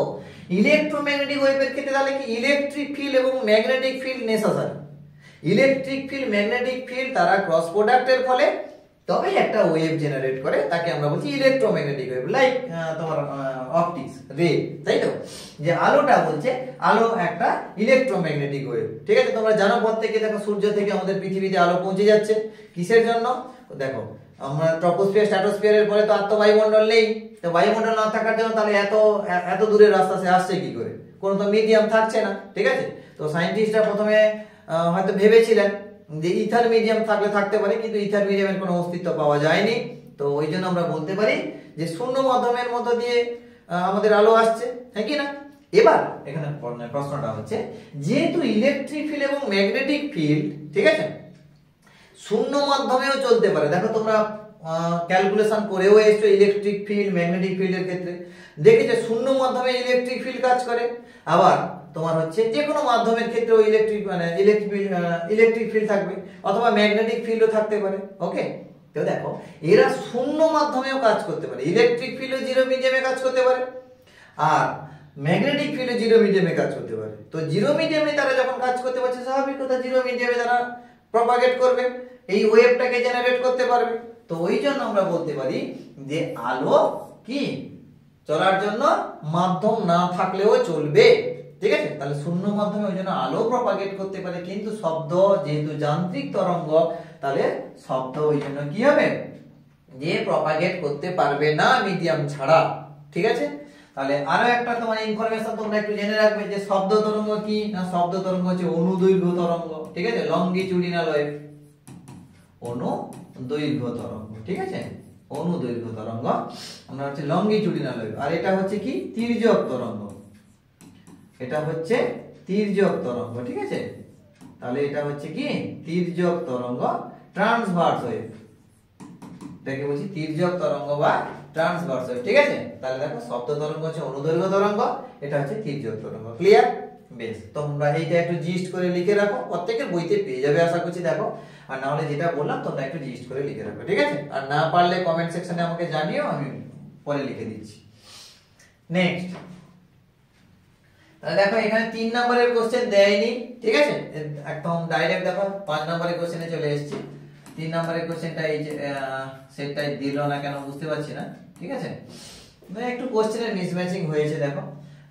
ইলেকট্রোম্যাগনেটিক ওয়েভের ক্ষেত্রে তাহলে কি ইলেকট্রিক ফিল্ড এবং magnetic field necessary. Electric field magnetic field তারা ক্রস প্রোডাক্টের ফলে তবে একটা ওয়েভ জেনারেট করে, তাকে আমরা বলছি ইলেকট্রোম্যাগনেটিক ওয়েভ। লাইক তোমার অপটিক্স রে, তাই তো, যে আলোটা বলছে আলো একটা ইলেকট্রোম্যাগনেটিক ওয়েভ। ঠিক আছে, তোমরা জানো প্রত্যেকে দেখো সূর্য থেকে আমাদের পৃথিবীতে আলো পৌঁছে যাচ্ছে কিসের জন্য, দেখো আমরা ট্রপোস্ফিয়ার স্ট্র্যাটোস্ফিয়ারের পরে তো আর তো বায়ুমণ্ডল নেই। তো বায়ুমণ্ডল না থাকার জন্য তাহলে এত দূরের রাস্তা সে আসছে কি করে, কোনো তো মিডিয়াম থাকছে না। ঠিক আছে, তো সায়েন্টিস্টরা প্রথমে হয়তো ভেবেছিলেন যে ইথার মিডিয়াম থাকলে থাকতে পারে, কিন্তু ইথার মিডিয়ামের কোনো অস্তিত্ব পাওয়া যায়নি। তো ওই জন্য আমরা বলতে পারি যে শূন্য মাধ্যমের মধ্য দিয়ে আমাদের আলো আসছে, হ্যাঁ কি না। এবার এখানে প্রশ্নটা হচ্ছে যেহেতু ইলেকট্রিক ফিল্ড এবং ম্যাগনেটিক ফিল্ড, ঠিক আছে, শূন্য মাধ্যমেও চলতে পারে। দেখো তোমরা ক্যালকুলেশন করেও এসছো ইলেকট্রিক ফিল্ড ম্যাগনেটিক ফিল্ডের ক্ষেত্রে, দেখেছো শূন্য মাধ্যমে ইলেকট্রিক ফিল্ড কাজ করে, আবার তোমার হচ্ছে যে কোনো মাধ্যমের ক্ষেত্রেও ইলেকট্রিক ফিল্ড থাকবে, অথবা ম্যাগনেটিক ফিল্ডও থাকতে পারে। ওকে, তো দেখো এরা শূন্য মাধ্যমেও কাজ করতে পারে, ইলেকট্রিক ফিল্ডও জিরো মিডিয়ামে কাজ করতে পারে, আর ম্যাগনেটিক ফিল্ডও জিরো মিডিয়ামে কাজ করতে পারে। তো জিরো মিডিয়ামে তারা যখন কাজ করতে পারছে, স্বাভাবিক কথা জিরো মিডিয়ামে তারা প্রপাগেট করবে, এই ওয়েভটাকে জেনারেট করতে পারবে। তো ওই জন্য আমরা বলতে পারি যে আলো কি চলার জন্য মাধ্যম না থাকলেও চলবে। ঠিক আছে, তাহলে শূন্য মাধ্যমে ওই জন্য আলো প্রপাগেট করতে পারে, কিন্তু শব্দ যেহেতু যান্ত্রিক তরঙ্গ, তাহলে শব্দ ওই জন্য কি হবে যে প্রপাগেট করতে পারবে না মিডিয়াম ছাড়া। ঠিক আছে, তাহলে আরো একটা তোমার ইনফরমেশন তোমরা একটু জেনে রাখবে যে শব্দ তরঙ্গ কি না, শব্দ তরঙ্গ হচ্ছে অনুদৈর্ঘ্য তরঙ্গ। ঠিক আছে, লংগিটিউডিনাল ওয়েভ, অনুদৈর্ঘ্য তরঙ্গ। ঠিক আছে, অনুদৈর্ঘ্য তরঙ্গ আমরা হচ্ছে লংগিটিউডিনাল ওয়েভ। আর এটা হচ্ছে কি তির্যক তরঙ্গ, এটা হচ্ছে তির্যক তরঙ্গ। ঠিক আছে, তাহলে এটা হচ্ছে কি তির্যক তরঙ্গ, ট্রান্সভার্স ওয়েভ, এটাকে বলছি তির্যক তরঙ্গ বা ট্রান্সভার্স ওয়েভ। ঠিক আছে, তাহলে দেখো শব্দ তরঙ্গ হচ্ছে অনুদৈর্ঘ্য তরঙ্গ, এটা হচ্ছে তির্যক তরঙ্গ। ক্লিয়ার? বেশ, তোমরা এইটা একটু জিস্ট করে লিখে রাখো, প্রত্যেকের বইতে পেয়ে যাবে আশা করছি। দেখো, আর না হলে যেটা বললাম তোমরা একটু জিস্ট করে লিখে রাখো। ঠিক আছে, আর না পারলে কমেন্ট সেকশনে আমাকে জানিও, আমি পরে লিখে দিচ্ছি। নেক্সট, তাহলে দেখো এখানে 3 নম্বরের কোশ্চেন দেয়নি। ঠিক আছে, একদম ডাইরেক্ট দেখো 5 নম্বরের কোশ্চেনে চলে এসেছি। 3 নম্বরের কোশ্চেনটা এই যে সেটটাই দিল না কেন বুঝতে পারছি না। ঠিক আছে, একটু কোশ্চেনের মিসম্যাচিং হয়েছে দেখো।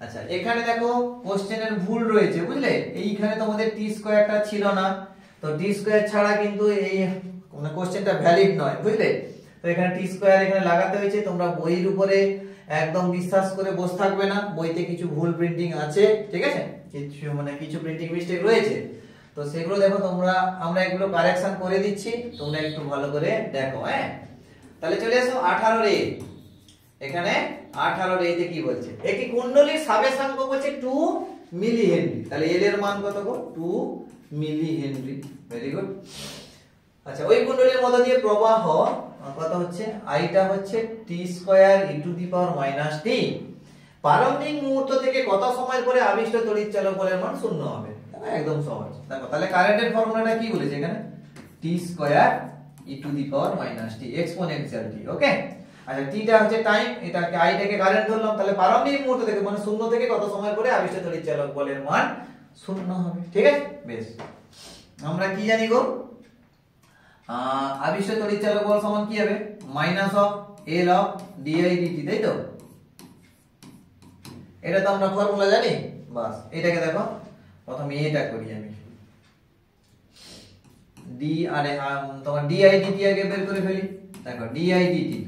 আচ্ছা, এখানে দেখো কোশ্চেনের ভুল রয়েছে, বুঝলে, এইখানে তোমাদের টি স্কয়ারটা ছিল না, তো টি স্কয়ার ছাড়া কিন্তু এই কোশ্চেনটা ভ্যালিড নয়, বুঝলে। তো তো এখানে টি স্কয়ার এখানে লাগাতে হয়েছে। তোমরা বইয়ের উপরে একদম বিশ্বাস করে বসে থাকবে না, বইতে কিছু ভুল প্রিন্টিং আছে, ঠিক আছে, কিছু প্রিন্টিং মিস্টেক রয়েছে, তো সেগুলো দেখো তোমরা, আমরা এগুলো কারেকশন করে দিচ্ছি, তোমরা একটু ভালো করে দেখো। হ্যাঁ, তাহলে চলে এসো 18 রে। এখানে 18 রে তে কি বলছে, একটি কুণ্ডলীর সাবেশাঙ্ক বলছে 2 মিলি হেনরি। তাহলে এল এর মান কত গো, 2 মিলি হেনরি। Very good. আচ্ছা, ওই কুণ্ডলীর মধ্যে দিয়ে প্রবাহ কত হচ্ছে, আইটা হচ্ছে T square E to the power minus T. প্রারম্ভিক মুহূর্ত থেকে কত সময় পরে আবিষ্ট তড়িৎচালক বলের মান শূন্য হবে। একদম সহজ। দেখো তাহলে কারেন্টের ফর্মুলাটা কি বলেছে এখানে, T square E to the power minus T exponential T. Okay, আচ্ছা টিটা হচ্ছে টাইম, এটাকে আইটাকে কারেন্ট ধরলাম। তাহলে প্রারম্ভিক মুহূর্ত থেকে মানে শূন্য থেকে কত সময় পরে আবিষ্ট তড়িৎচালক বলের মান শূন্য হবে। ঠিক আছে, বেশ। আমরা কি জানি গো, আবিষ্ট তড়িৎচালক বল সমান কি হবে, minus of L of d I d t, তাই তো? এটা তো আমরা ফর্মুলা জানি। বাস এটাকে দেখো, প্রথমে এটা করি আমি, ডি আর তোমার ডিআই ডিটি আগে বের করে ফেলি। দেখো ডিআই ডিটি,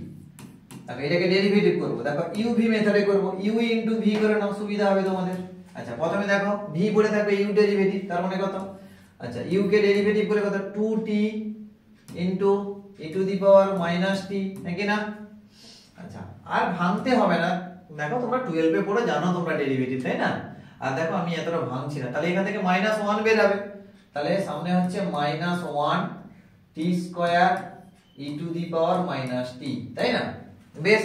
দেখো এটাকে ডেরিভেটিভ করব। দেখো ইউ ভি মেথডে করব, ইউ ইনটু ভি করে নাও, সুবিধা হবে তোমাদের। আচ্ছা, প্রথমে দেখো ভি পড়ে থাকবে ইউ ডেরিভেটিভ, তার মানে কত, আচ্ছা ইউ কে ডেরিভেটিভ করে কত, 2t into E to the power minus T, নাকি না? আচ্ছা, আর ভাঙতে হবে না, দেখো তোমরা 12 এ পড়ে জানো তোমরা ডেরিভেটিভ, তাই না? আর দেখো আমি এতটা ভাঙছি না। তাহলে এখান থেকে -1 বের হবে, তাহলে সামনে হচ্ছে -1 T square E to the power minus T, তাই না? বেশ,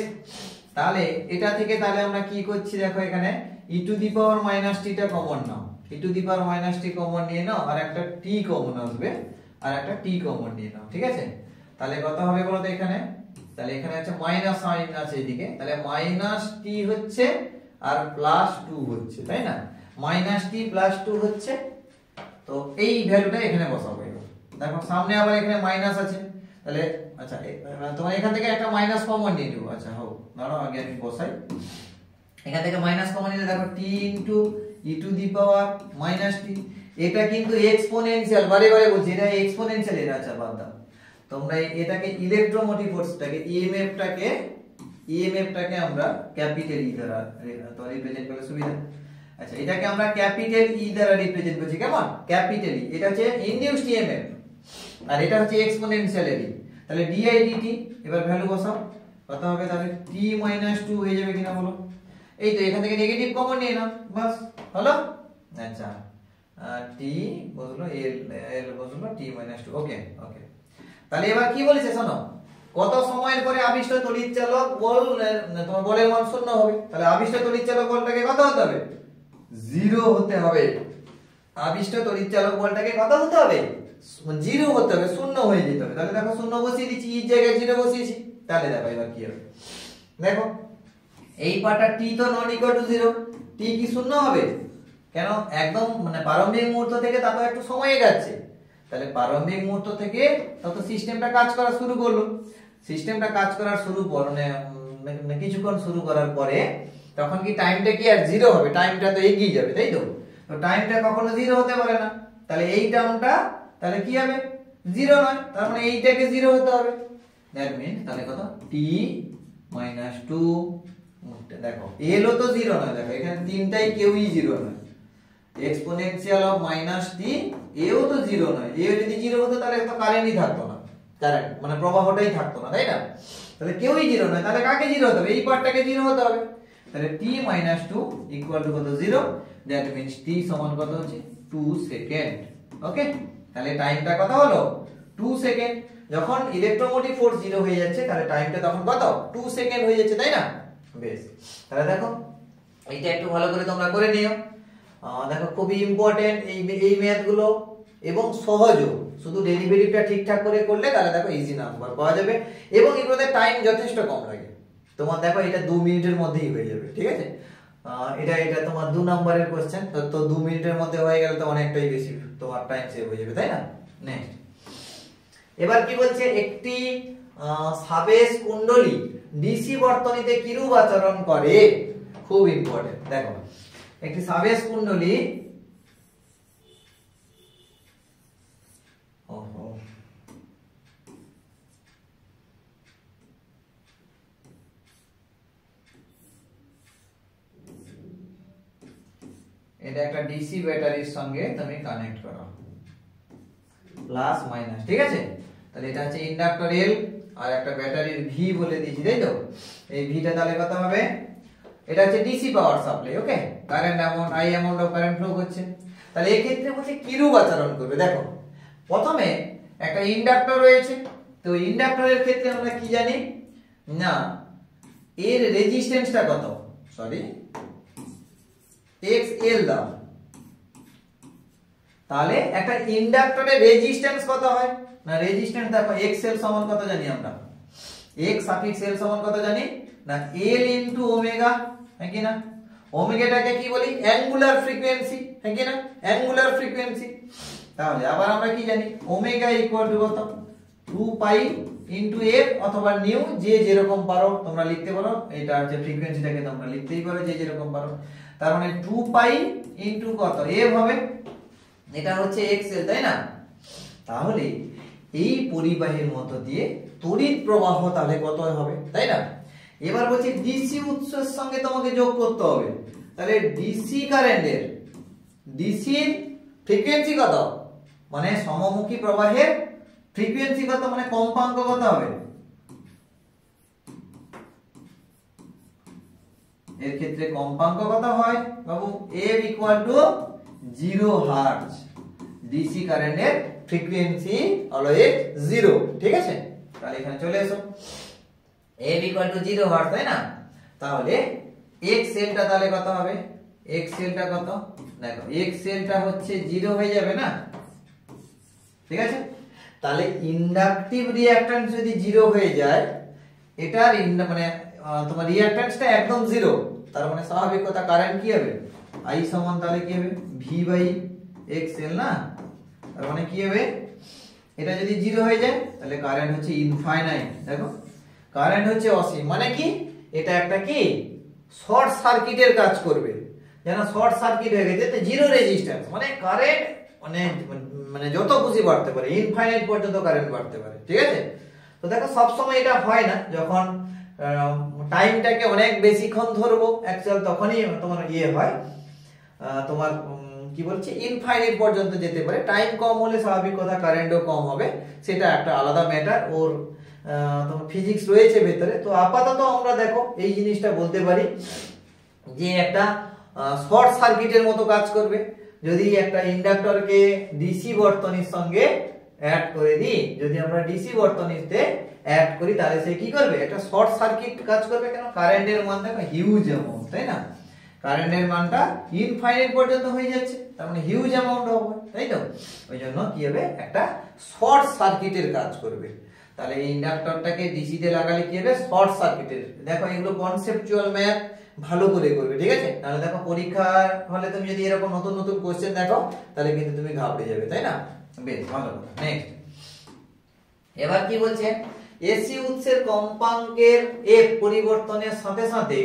তাহলে এটা থেকে তাহলে আমরা কি করছি, দেখো এখানে E to the power minus টিটা কমন নাও, E to the power minus T common নিয়ে নাও, আর একটা টি কমন আসবে, আর একটা টি কমন নিয়ে নাও, ঠিক আছে? তাহলে কত হবে বলো তো এখানে, তাহলে এখানে হচ্ছে মাইনাস সাইন আছে এদিকে, তাহলে মাইনাস টি হচ্ছে আর প্লাস 2 হচ্ছে, তাই না? মাইনাস টি প্লাস 2 হচ্ছে, তো এই ভ্যালুটা এখানে বসাবো। দেখো সামনে আবার এখানে মাইনাস আছে, তাহলে আচ্ছা তোমার এখান থেকে একটা মাইনাস কমন নিয়ে নেবো। আচ্ছা হোক, দাঁড়াও আগে আমি বসাই। এখান থেকে মাইনাস কমন নিলে দেখো T into E to the power minus T, এটা কিন্তু এক্সপোনেনশিয়াল, বারে বারে বলছি এটা এক্সপোনেনশিয়াল। এটা আচ্ছা বাদ দাও, তোমরা এটাকে ইলেকট্রোমোটিভ ফোর্সটাকে ইএমএফটাকে আমরা ক্যাপিটাল ই দ্বারা তো রিপ্রেজেন্ট করলে সুবিধা। আচ্ছা, এটাকে আমরা ক্যাপিটাল ই দ্বারা রিপ্রেজেন্ট করছি, কেমন, ক্যাপিটাল ই। এটা হচ্ছে ইনডিউসড ইএমএফ, আর এটা হচ্ছে এক্সপোনেনশিয়াল ই। তাহলে ডিআই ডিটি, এবার ভ্যালু বসাও, কত হবে তাহলে, টি মাইনাস 2 হয়ে যাবে কিনা বলো? এই তো, এখান থেকে নেগেটিভ কমন নিয়ে নাও, বাস হলো। আচ্ছা, টি বসলো, এল বসলো, টি মাইনাস 2। ওকে ওকে, তাহলে এবার কি বলেছে শোনো, কত সময়ের পরে আবিষ্ট তড়িৎচালক বল তোমার বলের মান শূন্য হবে। তাহলে আবিষ্ট তড়িৎচালক বলটাকে কত হতে হবে, 0 হতে হবে। আবিষ্ট তড়িৎচালক বলটাকে কত হতে হবে, 0 হতে হবে, শূন্য হয়ে যেতে হবে। তাহলে দেখো শূন্য বসিয়ে দিচ্ছি, এই জায়গায় 0 বসিয়েছি। তাহলে দেখো এবার কি হবে, দেখো এই পাটা টি তো নন ইকুয়াল টু 0, টি কি শূন্য হবে? কেন, একদম মানে প্রারম্ভিক মুহূর্ত থেকে তা তো একটু সময় যাচ্ছে, তাহলে প্রারম্ভিক মুহূর্ত থেকে তত সিস্টেমটা কাজ করা শুরু করলো। সিস্টেমটা কাজ করার শুরু মানে কিছুক্ষণ শুরু করার পরে তখন কি টাইমটা কি আর 0 হবে? টাইমটা তো এগিয়ে যাবে, তাই তো? তো টাইমটা কখনো 0 হতে পারে না, তাহলে এই টার্মটা তাহলে কি হবে, 0 নয়, তার মানে এইটাকে 0 হতে হবে। দ্যাট মিন্স তাহলে কত, t মাইনাস 2। দেখো এল ও তো 0 নয়, দেখো এখানে তিনটাই কেউই 0 নয়, এক্সপোনেনশিয়াল অফ মাইনাস টি এও তো 0 নয়। এ যদি 0 হতো তাহলে তো কারেন্টই থাকতো না, কারেন্ট মানে প্রবাহটাই থাকতো না, তাই না? তাহলে কেউই 0 নয়, তাহলে কাকে 0 হতে হবে, এই পার্টটাকে 0 হতে হবে। তাহলে t মাইনাস 2 ইকুয়াল টু কত, 0। দ্যাট মিন্স t সমান কত হচ্ছে, 2 সেকেন্ড। ওকে, তাহলে টাইমটা কত হলো, 2 সেকেন্ড। যখন ইলেকট্রোমোটিভ ফোর্স 0 হয়ে যাচ্ছে তাহলে টাইমটা তখন কত, 2 সেকেন্ড হয়ে যাচ্ছে, তাই না? বেশ, তাহলে দেখো এইটা একটু ভালো করে তোমরা করে নিও। দেখো খুবই ইম্পর্টেন্ট এই ম্যাথ গুলো, এবং সহজও, শুধু ডেরিভেটিভটা ঠিকঠাক করে করলে তাহলে দেখো ইজি নাম্বার পাওয়া যাবে, এবং এগুলোতে টাইম যথেষ্ট কম লাগে। তোমার দেখো এটা 2 মিনিটের মধ্যেই হয়ে যাবে, ঠিক আছে? এটা তোমার 2 নম্বরের কোশ্চেন, তো 2 মিনিটের মধ্যে হয়ে গেলে তো অনেকটাই বেশি তোমার টাইম সেভ হয়ে যাবে, তাই না? নেক্সট, এবার কি বলছে, একটি সাবেশ কুণ্ডলী ডিসি বর্তনীতে কিরূপ আচরণ করে। খুব ইম্পর্টেন্ট, দেখো একটি সাবেশ কুণ্ডলী, এটা একটা ডিসি ব্যাটারির সঙ্গে তুমি কানেক্ট করো, প্লাস মাইনাস, ঠিক আছে। তাহলে এটা হচ্ছে ইন্ডাক্টর এল আর একটা ব্যাটারির ভি বলে দিয়েছি, তাই তো। এই ভিটা তাহলে কত হবে, এটা হচ্ছে DC power supply, okay. Current amount, I amount of current flow করছে। তাহলে এই ক্ষেত্রে বলছে কিরূপ আচরণ করবে। দেখো প্রথমে একটা ইন্ডাক্টর রয়েছে, তো ইন্ডাক্টরের ক্ষেত্রে আমরা কি জানি না, এর রেজিস্ট্যান্সটা কত, সরি XL দাও। তাহলে একটা ইন্ডাক্টরের রেজিস্ট্যান্স কত হয় না, রেজিস্ট্যান্স দেখো XL সমান কত জানি আমরা, X সাফিক্স L সমান কত জানি না, L ইনটু ওমেগা, হ্যাঁ কি না। ওমেগাটাকে কি বলি, অ্যাঙ্গুলার ফ্রিকোয়েন্সি, হ্যাঁ কি না, অ্যাঙ্গুলার ফ্রিকোয়েন্সি। তাহলে আবার আমরা কি জানি, ওমেগা ইকুয়াল টু কত, 2 পাই ইনটু f অথবা নিউ, যে যেরকম পারো তোমরা লিখতে পারো। এটা হচ্ছে ফ্রিকোয়েন্সিটাকে তোমরা লিখতেই পারো যে যেরকম পারো। তার মানে 2 পাই ইনটু কত f হবে, এটা হচ্ছে xl, তাই না। তাহলে এই পরিবাহীর মধ্য দিয়ে তড়িৎ প্রবাহ তাহলে কত হবে, তাই না। এবার বলছি ডিসি উৎসের সঙ্গে তোমাকে যোগ করতে হবে। তাহলে ডিসি কারেন্টের, ডিসির ফ্রিকোয়েন্সি কত, মানে সমমুখী প্রবাহের ফ্রিকোয়েন্সি কত, মানে কম্পাঙ্ক কত হবে। এর ক্ষেত্রে কম্পাঙ্ক কত হয় বাবু, f equal two 0 hertz. DC কারেন্টের ফ্রিকোয়েন্সি হলো 0, ঠিক আছে। তাহলে এখানে চলে এসো, f ইকুয়াল টু 0 হার্টজ, তাই না। তাহলে xl টা তাহলে কত হবে, xl টা কত দেখো, xl টা হচ্ছে 0 হয়ে যাবে না, ঠিক আছে। তাহলে ইন্ডাকটিভ রিঅ্যাকট্যান্স যদি 0 হয়ে যায়, এটার মানে তোমার রিঅ্যাকট্যান্সটা একদম 0, তার মানে স্বাভাবিক কথা কারেন্ট কি হবে, I সমান তাহলে কি হবে v/xl না। তার মানে কি হবে, এটা যদি 0 হয়ে যায় তাহলে কারেন্ট হচ্ছে ইনফাইনাইট। দেখো কারেন্ট হচ্ছে অসীম, মানে কি এটা একটা কি শর্ট সার্কিটের কাজ করবে, যেন শর্ট সার্কিট হয়ে গেছে, তো জিরো রেজিস্ট্যান্স, মানে কারেন্ট মানে যত খুশি বাড়তে পারে, ইনফাইনাইট পর্যন্ত কারেন্ট বাড়তে পারে, ঠিক আছে। তো দেখো সব সময় এটা হয় না, যখন টাইমটাকে অনেক বেশিক্ষণ ধরবো অ্যাকচুয়াল, তখনই তোমার হয় তোমার কি বলছে ইনফাইনাইট পর্যন্ত যেতে পারে। টাইম কম হলে স্বাভাবিক কথা কারেন্টও কম হবে, সেটা একটা আলাদা ম্যাটার, ওর তোমার ফিজিক্স রয়েছে ভেতরে। তো আপাতত আমরা দেখো এই জিনিসটা বলতে পারি যে একটা শর্ট সার্কিটের মতো কাজ করবে। যদি একটা ইন্ডাক্টরকে ডিসি বর্তনীর সঙ্গে অ্যাড করে দিই, যদি আমরা ডিসি বর্তনীতে অ্যাড করি, তাহলে সে কি করবে, একটা শর্ট সার্কিট কাজ করবে। কেন, কারেন্টের মান দেখো হিউজ অ্যামাউন্ট, তাই না। কারেন্টের মানটা ইনফাইনাইট পর্যন্ত হয়ে যাচ্ছে, তার মানে হিউজ অ্যামাউন্ট হবে, তাই তো। ওই জন্য কি হবে, একটা শর্ট সার্কিটের কাজ করবে। তাহলে এই ইন্ডাক্টরটাকে ডিসি তে লাগালে কি হবে, শর্ট সার্কিটের। দেখো এগুলো কনসেপচুয়াল ম্যাথ ভালো করে করবে, ঠিক আছে। তাহলে দেখো পরীক্ষার হলে তুমি যদি এরকম নতুন নতুন কোশ্চেন দেখো, তাহলে কিন্তু তুমি ঘাবড়ে যাবে, তাই না। বেশ ভালো কথা। নেক্সট এবার কি বলছে, এসি উৎসের কম্পাঙ্কের f পরিবর্তনের সাথে সাথে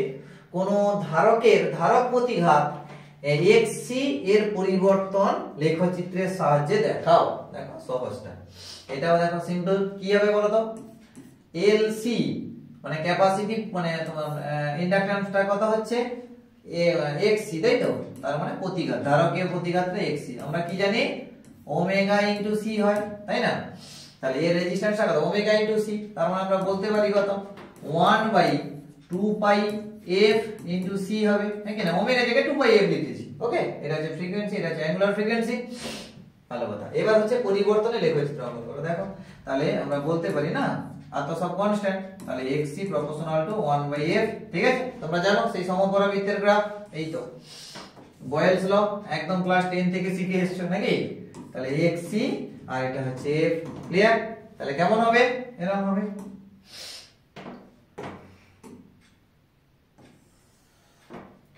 কোন ধারকের ধারক প্রতিঘাত xc এর পরিবর্তন লেখচিত্রের সাহায্যে দেখাও। দেখো সহজটা, এটাও দেখো সিম্পল। কি হবে বলো তো, LC মানে ক্যাপাসিটি, মানে তোমার ইন্ডাক্ট্যান্সটা কত হচ্ছে xc, তাই তো। তার মানে প্রতিঘাত, ধারকের প্রতিঘাতটা xc। আমরা কি জানি ওমেগা ইনটু c হয়, তাই না। তাহলে এর রেজিস্ট্যান্সটা কত, ওমেগা ইনটু c। তার মানে আমরা বলতে পারি কত, 1/2 পাই f ইনটু c হবে, হ্যাঁ কি না। ওমেগা জায়গায় 2 পাই f লিখেছি, ওকে। এটা হচ্ছে ফ্রিকোয়েন্সি, এটা হচ্ছে অ্যাঙ্গুলার ফ্রিকোয়েন্সি, ভালো কথা। এবার হচ্ছে পরিবর্তনের লেখচিত্র অঙ্কন করো। দেখো তাহলে আমরা বলতে পারি না, আর তো সব কনস্ট্যান্ট, তাহলে xc প্রপোর্শনাল টু 1/f, ঠিক আছে। তোমরা জানো সেই সমপরাবৃত্তের গ্রাফ, এই তো বয়েলস ল, একদম ক্লাস 10 থেকে শিখে এসেছো নাকি। তাহলে xc আর এটা হচ্ছে f, ক্লিয়ার। তাহলে কেমন হবে, এরকম হবে।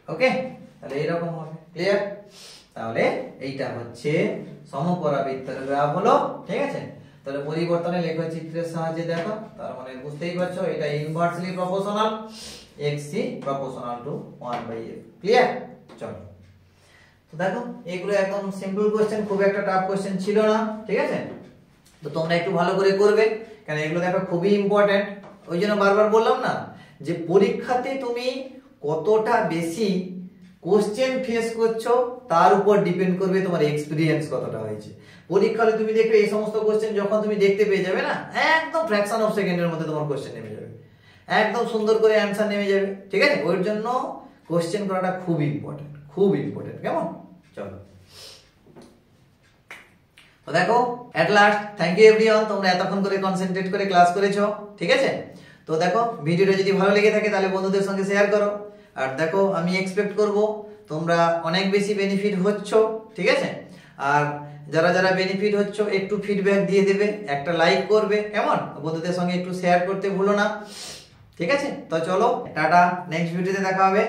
ওকে, তাহলে এরকম হবে, ক্লিয়ার। তাহলে এইটা হচ্ছে সমপরাবৃত্তের গ্রাফ হলো, ঠিক আছে। তাহলে পরিবর্তনের লেখচিত্রের সাহায্যে দেখো, তার মানে বুঝতেই পারছো এটা inversely proportional, xc proportional to 1/f, clear. চলো তো দেখো এগুলো একদম সিম্পল কোশ্চেন, খুব একটা টাফ কোশ্চেন ছিল না, ঠিক আছে। তো তোমরা একটু ভালো করে করবে, কারণ এগুলো দেখো খুবই ইম্পর্টেন্ট। ওই জন্য বারবার বললাম না যে পরীক্ষাতে তুমি কতটা বেশি কোশ্চেন ফেস করছো তার উপর ডিপেন্ড করবে তোমার এক্সপিরিয়েন্স কতটা হয়েছে। পরীক্ষা হলে তুমি দেখবে এই সমস্ত কোশ্চেন যখন তুমি দেখতে পেয়ে যাবে না, একদম ফ্র্যাকশন অফ সেকেন্ডের মধ্যে তোমার কোশ্চেন নেমে যাবে, একদম সুন্দর করে অ্যান্সার নেমে যাবে। ঠিক আছে, ওর জন্য কোশ্চেন করাটা খুব ইম্পর্টেন্ট, খুব ইম্পর্টেন্ট। কেমন? চলো, তো দেখো at last thank you everyone, তোমরা এতক্ষণ করে কনসেন্ট্রেট করে ক্লাস করেছো। ঠিক আছে, তো দেখো ভিডিওটা যদি ভালো লেগে থাকে তাহলে বন্ধুদের সঙ্গে শেয়ার করো। আর দেখো আমি এক্সপেক্ট করব তোমরা অনেক বেশি বেনিফিট হচ্ছ। ঠিক আছে, আর যারা যারা বেনিফিট হচ্ছ একটু ফিডব্যাক দিয়ে দেবে, একটা লাইক করবে, কেমন? বন্ধুদের সঙ্গে একটু শেয়ার করতে ভুলো না। ঠিক আছে, তো চলো টাটা, নেক্সট ভিডিওতে দেখা হবে।